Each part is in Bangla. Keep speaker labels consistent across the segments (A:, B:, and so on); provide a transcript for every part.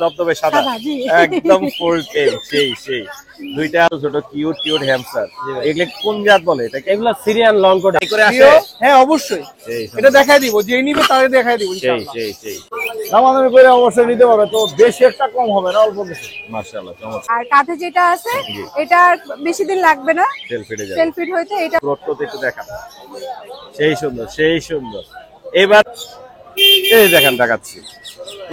A: দবদবে সাদা একদম ফুল টেম সেই দুইটা ছোট কিউট কিউট হ্যামস্টার এগুলো কোন জাত বলে এটা
B: এগুলো সিরিয়ান লং কোট
A: করে আসে
C: হ্যাঁ অবশ্যই এটা দেখাই দিব যে নিবে তারে দেখাই দিব ইনশাআল্লাহ
A: সেই
C: দামাদামি করে অবশ্যই নিতে পারবে তো বেশি একটা কম হবে না অল্প কিছু
A: মাশাআল্লাহ চমৎকার
D: আর কাঁধে যেটা আছে এটা বেশি দিন লাগবে না সেল ফিট হইতে এটা
A: রোডটা একটু দেখান সেই সুন্দর এবার এই দেখেন দেখাচ্ছি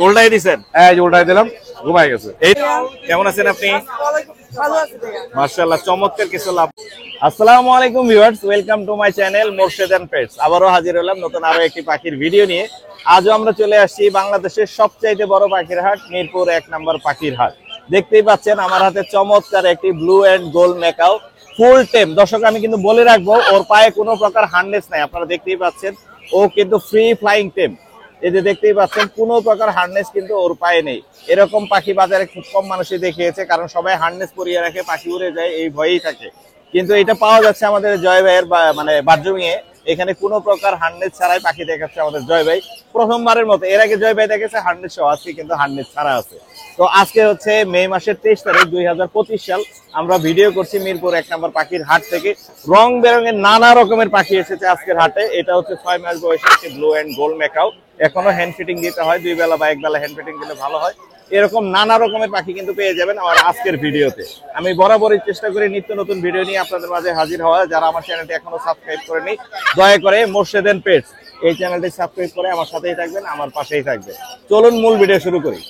A: উল্টাই দিবেন উল্টাই দিলাম ঘুমাই গেছে এই কেমন আছেন আপনি
D: ভালো আছে ভাইয়া
A: মাশাআল্লাহ চমৎকার কিছু লাভ আসসালামু আলাইকুম viewers welcome to my channel Morshed and pets আবারো হাজির হলাম নতুন আরো একটি পাখির ভিডিও নিয়ে আজও আমরা চলে আসছি বাংলাদেশের সবচাইতে বড় পাখির হাট মিরপুর 1 নম্বর পাখির হাট দেখতেই পাচ্ছেন আমার হাতে চমৎকার একটি ব্লু এন্ড গোল্ড ম্যাকাও ফুল টেম দর্শক আমি কিন্তু বলে রাখবো ওর পায়ে কোনো প্রকার হার্নেস নাই আপনারা দেখতেই পাচ্ছেন ও কিন্তু ফ্রি ফ্লাইং টেম এই যে দেখতেই পাচ্ছেন কোনো প্রকার হার্নেস কিন্তু ওর পায়ে নেই এরকম পাখি বাজারে খুব কম মানুষই দেখিয়েছে কারণ সবাই হার্নেস পরিয়ে রাখে পাখি উড়ে যায় এই ভয়েই থাকে কিন্তু এটা পাওয়া যাচ্ছে আমাদের জয় ভাইয়ের মানে বাথরুমে এখানে কোনো প্রকার হার্নেস ছাড়াই পাখি দেখাচ্ছে আমাদের জয় ভাই প্রথমবারের মতো এর আগে জয় ভাই দেখেছে হার্নেস সহ আজকে কিন্তু হার্নেস ছাড়া আছে তো আজকে হচ্ছে মে মাসের 23 তারিখ 2025 সাল আমরা ভিডিও করছি মিরপুর 1 নম্বর পাখির হাট থেকে রং বেরঙের নানা রকমের পাখি এসেছে আজকের হাটে এটা হচ্ছে 6 মাস বয়সের একটি ব্লু এন্ড গোল্ড ম্যাকাও এখনো হ্যান্ড ফিটিং দিতে হয় 2 বেলা বা 1 বেলা হ্যান্ড ফিটিং দিলে ভালো হয় এরকম নানা রকমের পাখি কিন্তু পেয়ে যাবেন আমার আজকের ভিডিওতে আমি বরাবরই চেষ্টা করি নিত্য নতুন ভিডিও নিয়ে আপনাদের মাঝে হাজির হওয়া যারা আমার চ্যানেলটি এখনো সাবস্ক্রাইব করেনি দয়া করে মোরশেদ এন্ড পেটস এই চ্যানেলটি সাবস্ক্রাইব করে আমার সাথেই থাকবেন আমার পাশেই থাকবেন চলুন মূল ভিডিও শুরু করি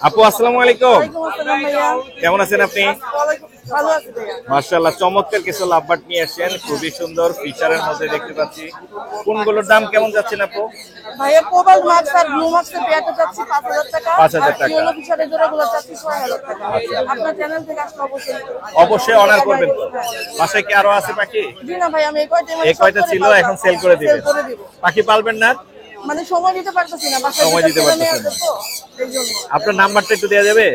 A: আপু আসসালামু আলাইকুম কেমন আছেন আপনি
D: ভালো আছে ভাইয়া
A: মাশাআল্লাহ চমৎকার কিছু লাভবার্ড নিয়ে আসেন খুবই সুন্দর ফিচারের মধ্যে দেখতে পাচ্ছি কোনগুলোর দাম কেমন যাচ্ছেন আপু
D: ভাইয়া কোবাল মাক্স আর ব্লু মাক্স এর পেয়ারটা যাচ্ছে 5000 টাকা
A: 5000 টাকা
D: ইয়েলো ফিচারের জোড়াগুলো যাচ্ছে 6000 টাকা আপনার চ্যানেল থেকে আসলে
A: অবশ্যই অনার করবেন তো বাসায় কি আরো আছে পাখি
D: জি না ভাই আমি
A: এই কয়টা ছিল এখন সেল করে দিবেন পাখি পালবেন না
D: মানে সময় দিতে পারতেছি না বাসায়
A: সময় দিতে পারতেছি না
D: এইজন্য
A: আপনার নাম্বারটা একটু দেয়া যাবে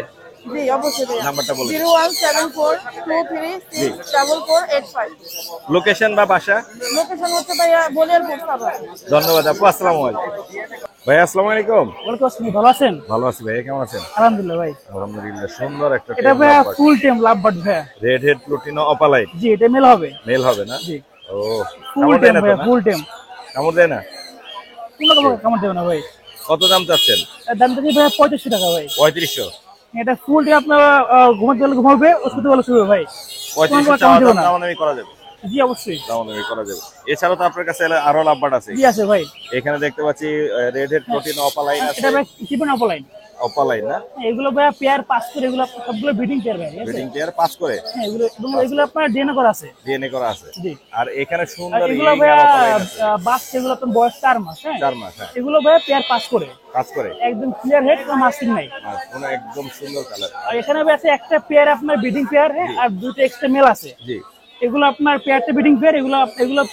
D: জি অবশ্যই ভাইয়া
A: নাম্বারটা বলুন
D: 01742367485
A: লোকেশন বা বাসা
D: লোকেশন হচ্ছে ভাইয়া বলিয়ারপুর সাভার
A: ধন্যবাদ আপু আসসালামু আলাইকুম ভাই আসসালামু আলাইকুম
B: ওয়ালাইকুম আসসালাম ভালো আছেন
A: ভালো আছি ভাই কেমন আছেন
B: আলহামদুলিল্লাহ ভাই
A: আলহামদুলিল্লাহ সুন্দর একটা
B: এটা ভাই ফুল টেম লাভ বার্ড ভাই
A: রেড হেড প্লুটিনো অপালাইট
B: জি এটা মেল হবে
A: মেল হবে না
B: জি
A: ও
B: ফুল টেম ভাই ফুল টেম
A: কামড় দেয় না
B: কোনো কামড় দেবে না ভাই
A: কত দাম চাচ্ছেন
B: এর দাম থেকে ভাই 3500 টাকা ভাই
A: 3500
B: এটা ফুল টেম আপনার ঘুমাতে গেলে ঘুমাবে ওষুধ বলে শুবে ভাই
A: 3500 দাম আমি করা যাবে
B: জি অবশ্যই
A: দাম আমি করা যাবে এছাড়াও তো আপনার কাছে আরো লাভবার্ড আছে
B: জি আছে ভাই
A: এখানে দেখতে পাচ্ছি রেড হেড প্লুটিনো অপালাইট আছে
B: এটা ভাই কিপন অপলাইন
A: অপালাইট না
B: এগুলো ভাই পেয়ার পাস করে এগুলো সবগুলো ব্রিডিং পেয়ার ভাই
A: ব্রিডিং পেয়ার পাস করে
B: হ্যাঁ এগুলো আপনার ডিএনএ করা আছে
A: ডিএনএ করা আছে
B: জি
A: আর এখানে সুন্দর
B: এগুলো ভাই বাস এগুলো আপনার বয়স 4 মাস হ্যাঁ
A: 4 মাস হ্যাঁ
B: এগুলো ভাই পেয়ার পাস করে
A: কাজ করে
B: একদম ক্লিয়ার হেড কোনো মাস্কিং নাই
A: আর কোনো একদম সুন্দর কালার
B: আর এখানে ভাই আছে একটা পেয়ার আপনার ব্রিডিং পেয়ার হ্যাঁ আর দুটো এক্সট্রা মেল আছে
A: জি
B: এগুলো আপনার পেয়ারটা ব্রিডিং পেয়ার এগুলো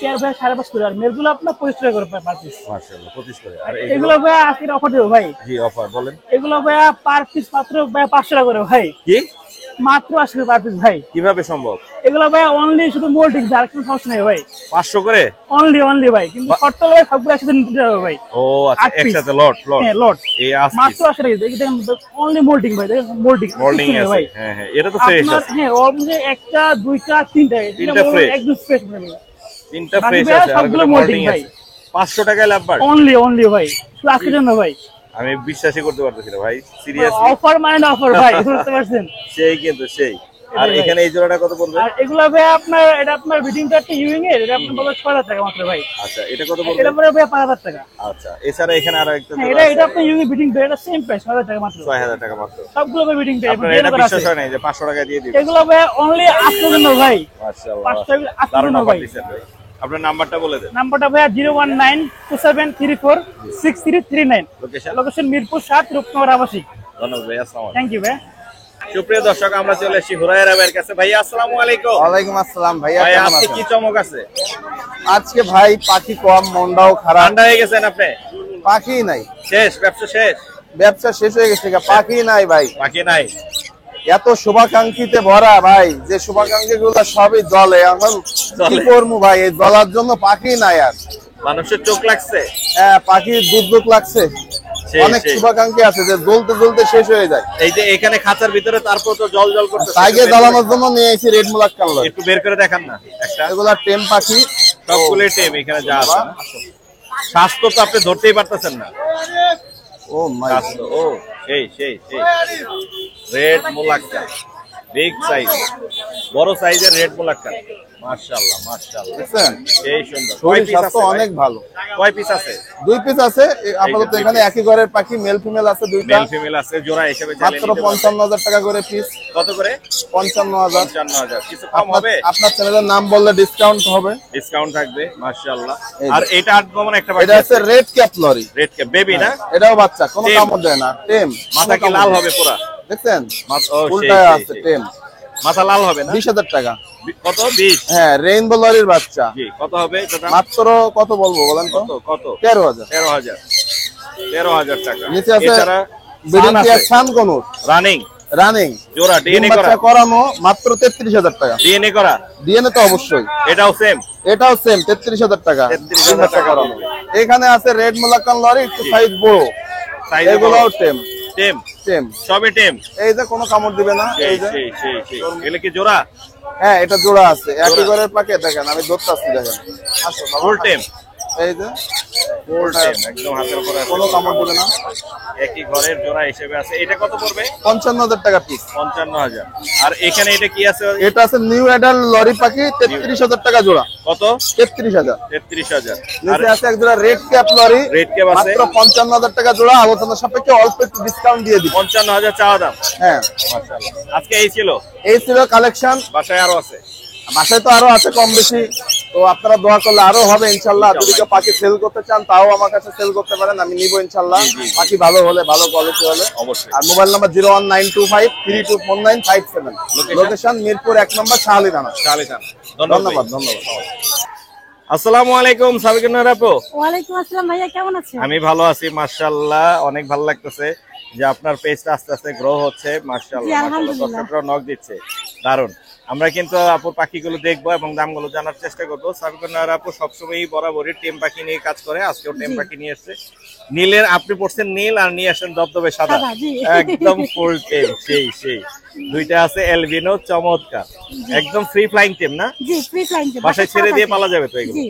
B: পেয়ার ভাই 5.5 করে আর মেলগুলো আপনার 25 টাকা করে পার পিস
A: মাশাআল্লাহ 25 করে আর
B: এগুলো ভাই আজকে অফার দেব ভাই
A: জি অফার বলেন
B: এগুলো ভাই পার পিস মাত্র ভাই 500 টাকা করে ভাই
A: কি
B: মাত্র 80 টাকা পার পিস ভাই
A: কিভাবে সম্ভব
B: এগুলো ভাই অনলি শুধু মোল্ডিং আর কোনো সমস্যা নেই ভাই
A: 500 করে
B: অনলি ভাই কিন্তু শর্ত ভাই সবগুলো একসাথে নিতে হবে ভাই
A: ও আচ্ছা একসাথে লট
B: হ্যাঁ লট
A: এই আজকে
B: মাত্র 80 টাকা দেখেন অনলি মোল্ডিং ভাই দেখেন মোল্ডিং
A: আছে হ্যাঁ হ্যাঁ এটা তো ফ্রেশ আছে
B: হ্যাঁ অলমোস্ট একটা দুইটা তিনটা
A: তিনটা ফ্রেশ
B: একদম ফ্রেশ ভাই
A: তিনটা ফ্রেশ আছে আর
B: সবগুলো মোল্ডিং ভাই
A: 500 টাকায় লাভবার্ড
B: অনলি ভাই শুধু আজকের জন্য ভাই
A: আমি বিশ্বাসই করতে পারতেছি না ভাই সিরিয়াসলি
B: অফার মানে অফার ভাই বুঝতে পারছেন
A: সেই কিন্তু সেই আর এখানে এই জোড়াটা কত পড়বে
B: আর এগুলো ভাই আপনার এটা আপনার ব্রিডিং কার্ডটা ইউইং এর এটা আপনার বলে 6000 টাকা মাত্র ভাই
A: আচ্ছা এটা কত পড়বে
B: এটা পড়বে ভাই 5000 টাকা
A: আচ্ছা এছাড়া এখানে আরো একটা
B: এটা আপনার ইউইং ব্রিডিং পেয়ার এটা সেম প্রাইস 6000 টাকা মাত্র
A: 6000 টাকা মাত্র
B: সবগুলো ভাই ব্রিডিং পেয়ার
A: আপনারা এটা বিশ্বাস হয় না যে 500 টাকা দিয়ে দিবেন
B: এগুলো ভাই অনলি আজকের জন্য ভাই
A: মাশাআল্লাহ
B: 500 আজকের জন্য ভাই
A: আপনার নাম্বারটা বলে দেন
B: নাম্বারটা ভাই 01927346339 লোকেশন মিরপুর 7 রূপনগর আবাসিক
A: ধন্যবাদ ভাই আসসালামু আলাইকুম
B: থ্যাংক ইউ ভাই
A: সুপ্রিয় দর্শক আমরা চলে এসেছি হুরায়রা ভাইয়ের কাছে ভাই আসসালামু আলাইকুম
E: ওয়ালাইকুম আসসালাম ভাইয়া
A: ভাই
E: কেমন
A: আজকে
E: আছেন?
A: কি চমক আছে
E: আজকে ভাই পাখি কম মনটাও খারাপ
A: ঠান্ডা হয়ে গেছেন আপনি
E: পাখি নাই
A: শেষ ব্যবসা শেষ
E: ব্যবসা শেষ হয়ে গেছে পাখি নাই ভাই
A: বাকি নাই
E: এত শুভাকাঙ্ক্ষীতে ভরা ভাই যে শুভাকাঙ্ক্ষী গুলো সবই জলে এখন কি করবো ভাই এই জলার জন্য পাখি নাই আর
A: মানুষের চোখ লাগছে
E: হ্যাঁ পাখি দুধ লাগছে অনেক শুভাকাঙ্ক্ষী আছে যে জ্বলতে জ্বলতে শেষ হয়ে যায়।
A: এই যে এখানে খাঁচার ভিতরে তারপর তো জল জল করতেছে,
E: টাইগার জ্বালানোর জন্য নিয়ে এসেছি রেড মুলাক্কান লরি।
A: একটু বের করে দেখান না একটা।
E: এগুলা টেম পাখি,
A: সবগুলো টেম এখানে যা আছে না? স্বাস্থ্য তো আপনি ধরতেই পারতেছেন না।
E: ও মাই
A: স্বাস্থ্য ও সেই সেই সেই রেড মুলাক্কা, বিগ সাইজ, বড় সাইজের রেড মুলাক্কা। মাশাআল্লাহ মাশাআল্লাহ,
E: দেখছেন
A: সেই সুন্দর। কয়
E: শরীর
A: পিস
E: স্বাস্থ্য
A: আছে?
E: অনেক ভালো।
A: কয় পিস আছে?
E: 2 পিস আছে আপাতত এখানে, একই ঘরের পাখি, মেল ফিমেল আছে দুইটা।
A: মেল ফিমেল আছে, জোড়া হিসেবে চাইলে
E: মাত্র
A: নিতে পারবেন।
E: 55,000 টাকা করে পিস।
A: কত করে?
E: 55,000।
A: 55,000। কিছু কম হবে?
E: আপনার চ্যানেলের নাম বললে ডিসকাউন্ট হবে।
A: ডিসকাউন্ট থাকবে মাশাআল্লাহ।
E: এই যে।
A: আর এটা আনকমন একটা
E: এটা
A: বাচ্চা
E: আছে রেড ক্যাপ লরি।
A: রেড কে বেবি না?
E: এটাও বাচ্চা, কোনো
A: টেম।
E: কামড় দেয় না, টেম।
A: মাথা কি লাল হবে পুরা?
E: দেখছেন
A: ও সেই
E: উল্টায়
A: সেই,
E: আছে
A: সেই।
E: টেম।
A: মাথা লাল হবে না?
E: 20,000 টাকা।
A: কত? 20।
E: হ্যাঁ, রেইনবো লরির বাচ্চা।
A: জি, কত হবে এটা দাম?
E: মাত্র কত বলবো বলেন তো?
A: কত?
E: 13,000।
A: 13,000 টাকা।
E: নিচে আছে
A: এছাড়া
E: বিডিং
A: সান আছে,
E: টিয়ার সান কনুর
A: রানিং
E: রানিং
A: জোড়া ডিএনএ করা।
E: বাচ্চা করানো মাত্র 33,000 টাকা।
A: ডিএনএ করা
E: ডিএনএ তো অবশ্যই।
A: এটাও সেম।
E: এটাও সেম 33,000 টাকা।
A: 33,000 টাকা
E: করানো। এখানে আছে রেড মুলাক্কান লরি, একটু সাইজ বড়।
A: সাইজ
E: এগুলোও টেম
A: টেম,
E: টেম।
A: সবই টেম।
E: এই যে কোনো কামড় দিবে না, এই যে।
A: সেই এগুলো কি জোড়া?
E: হ্যাঁ, এটা জোড়া আছে, একই ঘরের পাখি। দেখেন আমি ধরতাছি, দেখেন। আসো বাবা।
A: ফুল টেম,
E: এই যে
A: ফুল টেম একদম হাতের উপরে আছে।
E: কোনো কামড় দিবে না।
A: একই ঘরের জোড়া হিসেবে আছে। এটা কত পড়বে?
E: 55,000 টাকা পিস।
A: 55,000। আর এখানে এটা কি আছে?
E: এটা আছে নিউ অ্যাডাল লরি পাখি, 33,000 টাকা জোড়া।
A: কত?
E: 33,000।
A: 33,000। আর
E: নিচে আছে এক জোড়া red cap lory,
A: red cap আছে
E: মাত্র 55,000 টাকা জোড়া। আলোচনা সাপেক্ষে অল্প একটু ডিসকাউন্ট দিয়ে দিব।
A: 55,000 চাওয়া দাম।
E: হ্যাঁ,
A: মাশাআল্লাহ। আজকে এই ছিল,
E: এই ছিল কালেকশন।
A: বাসায় আরো আছে?
E: বাসায় তো আরো আছে কম বেশি, তো আপনারা দোয়া করলে আরো হবে ইনশাল্লাহ। যদি কেউ পাখি সেল করতে চান তাও আমার কাছে সেল করতে পারেন, আমি নিবো ইনশাল্লাহ। পাখি ভালো হলে, ভালো কোয়ালিটি হলে
A: অবশ্যই।
E: আর মোবাইল নাম্বার 01925324957। লোকেশন মিরপুর 1 নম্বর শাহালি থানা। ধন্যবাদ ধন্যবাদ।
A: আসসালামু আলাইকুম সাবিকুন আপু।
D: ওয়ালাইকুম আসসালাম ভাইয়া, কেমন আছেন?
A: আমি ভালো আছি মাশাআল্লাহ, অনেক ভালো লাগতেছে যে আপনার পেজটা আস্তে আস্তে গ্রো হচ্ছে মাশাআল্লাহ।
D: আলহামদুলিল্লাহ।
A: দর্শকরা নক দিচ্ছে, দারুন। আমরা কিন্তু আপুর পাখিগুলো দেখবো এবং দামগুলো জানার চেষ্টা করবো। সাবিকুন আপু সবসময়ই বরাবরই টেম পাখি নিয়ে কাজ করে, আজকেও টেম পাখি নিয়ে এসেছে। নীলের, আপনি পড়ছেন নীল আর নিয়ে আসেন দবদবে সাদা,
D: সাদা, জি।
A: একদম ফুল টেম। সেই দুইটা আছে এলবিনো, চমৎকার, একদম ফ্রি ফ্লাইং টেম না?
D: জি, ফ্রি ফ্লাইং।
A: বাসায় ছেড়ে দিয়ে পালা যাবে তো এগুলো?
D: জি।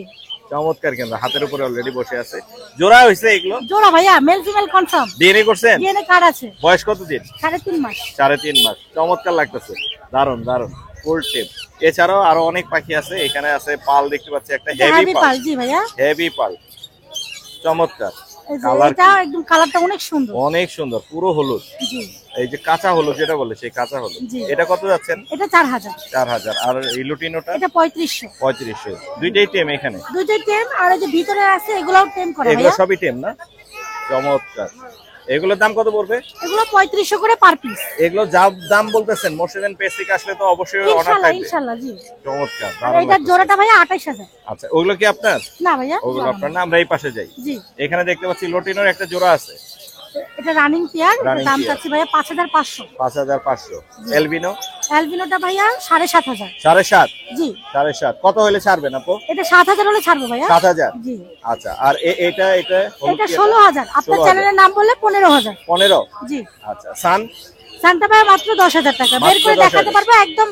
A: চমৎকার, কিন্তু হাতের উপরে অলরেডি বসে আছে। জোড়া হয়েছে এগুলো?
D: জোড়া ভাইয়া, মেল ফিমেল কনফার্ম।
A: ডিএনএ করছেন?
D: ডিএনএ কার্ড আছে।
A: বয়স কতদিন?
D: 3.5 মাস।
A: 3.5 মাস। চমৎকার লাগতেছে, দারুন দারুন, ফুল টেপ। এছাড়াও আরো অনেক পাখি আছে, এখানে আছে পাল দেখতে পাচ্ছি, একটা হেভি
D: হেভি
A: পাল।
D: পাল, জি ভাইয়া।
A: হেভি পাল, চমৎকার।
D: এই যে
A: কালার
D: এটা একদম কালারটা অনেক সুন্দর।
A: অনেক সুন্দর, পুরো হলুদ।
D: জি।
A: এই যে কাঁচা হলুদ যেটা বলে, সেই কাঁচা হলুদ।
D: জি।
A: এটা কত যাচ্ছেন?
D: এটা 4,000।
A: 4,000। আর এই লুটিনোটা?
D: এটা 3500।
A: 3500। দুইটাই টেম এখানে?
D: দুইটাই টেম, আর এই যে ভিতরে আছে এগুলাও টেম করা
A: এগুলো
D: ভাইয়া।
A: সবই টেম না? চমৎকার। এগুলোর দাম কত পড়বে?
D: এগুলো 3500 করে পার পিস।
A: এগুলো যা দাম বলতেছেন, মোর্শেদেন পেজ থেকে আসলে তো অবশ্যই অর্ডার
D: ইনশাআল্লাহ
A: থাকবে।
D: ইনশাআল্লাহ, জি।
A: চমৎকার,
D: আর
A: দারুণ
D: এটার
A: লাগতেছে।
D: জোড়াটা ভাইয়া 28000।
A: আচ্ছা, ওগুলো কি আপনার?
D: না ভাইয়া,
A: ওগুলো
D: জোড়া
A: আপনার
D: না।
A: না, আমরা এই পাশে যাই।
D: জি।
A: এখানে দেখতে পাচ্ছি লটিনোর একটা জোড়া আছে।
D: এটা রানিং পেয়ার,
A: Running
D: দাম
A: pair।
D: চাচ্ছি ভাইয়া 5500।
A: 5,500। এলবিনো?
D: অ্যালবিনোটা ভাইয়া 7500।
A: 7.5।
D: জি।
A: 7.5 কত হলে ছাড়বেন আপু?
D: এটা 7000 হলে ছাড়বো ভাইয়া।
A: 7,000।
D: জি।
A: আচ্ছা, আর এটা হলুদ
D: এটা
A: কি?
D: 16000। আপনার
A: 16,000
D: চ্যানেলের নাম বললে 15000।
A: 15।
D: জি।
A: আচ্ছা, সান?
D: সানটা ভাইয়া মাত্র 10000 টাকা। বের
A: মাত্র
D: করে
A: 10,000
D: দেখাতে পারবো, একদম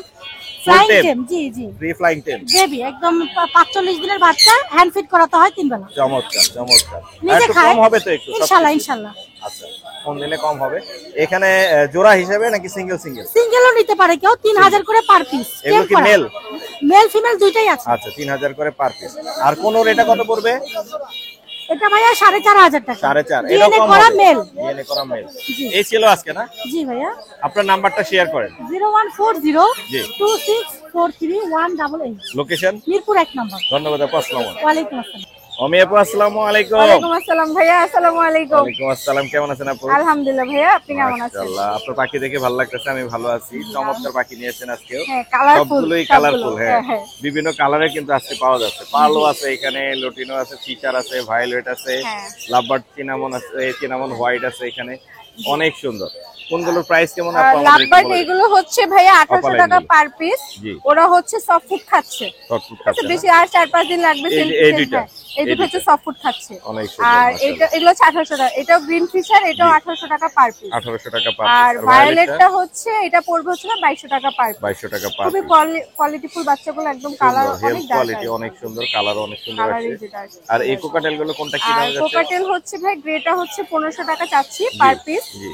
D: ফ্লাইং
A: টেম।
D: টেম। জি জি।
A: ফ্রি ফ্লাইং টেম।
D: বেবি একদম 45 দিনের বাচ্চা, হ্যান্ড ফিট করাতে হয় 3 বেলা।
A: চমৎকার চমৎকার। আর
D: নিজে
A: একটু
D: খায়
A: কম হবে তো একটু?
D: ইনশাআল্লাহ ইনশাআল্লাহ।
A: আচ্ছা, কম দিলে কম হবে। এখানে জোড়া হিসেবে নাকি সিঙ্গেল সিঙ্গেল?
D: সিঙ্গেলও নিতে পারে কেউ, 3000 করে পার পিস।
A: এগুলো কি মেল?
D: মেল ফিমেল দুইটাই আছে।
A: আচ্ছা, 3000 করে পার পিস। আর কোন এটা কত পড়বে?
D: এটা ভাইয়া 4500 টাকা।
A: 4.5।
D: ডিএনএ
A: এরকম
D: করা মেল।
A: ডিএনএ করা মেল।
D: জি।
A: এই ছিল আজকে না?
D: জি ভাইয়া।
A: আপনার নাম্বারটা শেয়ার করেন।
D: 01402643188।
A: লোকেশন?
D: মিরপুর 1 নম্বর।
A: ধন্যবাদ আপু, আসসালামু আলাইকুম।
D: ওয়ালাইকুম আসসালাম।
A: অমি আপু, আসসালামু আলাইকুম।
F: ওয়ালাইকুম আসসালাম ভাইয়া, আসসালামু আলাইকুম।
A: ওয়ালাইকুম আসসালাম, কেমন আছেন আপু?
F: আলহামদুলিল্লাহ ভাইয়া, আপনি কেমন আছেন?
A: মাশাআল্লাহ, আপনার পাখি দেখে ভালো লাগতেছে, আমি ভালো আছি। চমৎকার পাখি নিয়েছেন আজকেও।
F: হ্যাঁ, কালারফুল।
A: সবগুলোই
F: সবগুলো,
A: কালারফুল। হ্যাঁ,
F: হ্যাঁ।
A: বিভিন্ন কালারে কিন্তু আজকে পাওয়া যাচ্ছে। পার্লও আছে এখানে, লটিনো আছে, ফিচার আছে, ভায়োলেট আছে,
F: হ্যাঁ।
A: লাভবার্ড চিনামন আছে, চিনামন হোয়াইট আছে এখানে। অনেক সুন্দর। কোনগুলোর প্রাইস কেমন আপু আমাদের একটু
F: লাভবার্ড
A: বলে দিন।
F: এগুলো হচ্ছে ভাইয়া 1800 টাকা
A: অফলাইন
F: পার পিস।
A: জি।
F: ওরা হচ্ছে সফট ফুড খাচ্ছে।
A: শর্টফুট
F: আচ্ছা,
A: আছে
F: বেশি আর 4-5 দিন লাগবে।
A: এই দুইটা
D: এই দুটো হচ্ছে সফট খাচ্ছে।
A: অনেক সুন্দর,
D: আর
A: মাশাআল্লাহ।
D: এগুলো হচ্ছে 1800 টাকা। এটাও গ্রিন ফিশার, এটাও 1800 টাকা পার পিস।
A: 1800 টাকা পার
D: আর ভায়োলেটটা হচ্ছে এটা পড়বে হচ্ছে 2200 টাকা পার পিস।
A: 2200 টাকা পার
D: খুবই কোয়ালিটিফুল বাচ্চাগুলো, একদম কালার অনেক ডার্ক
A: কোয়ালিটি অনেক সুন্দর, কালার অনেক সুন্দর
D: কালার
A: আছে।
D: এই যেটা আছে।
A: আর এই কোকাটেল গুলো কোনটা কি
D: আর
A: দাম যাচ্ছে?
D: কোকাটেল হচ্ছে ভাই গ্রেটা হচ্ছে 1500 টাকা চাচ্ছি পার পিস।
A: জি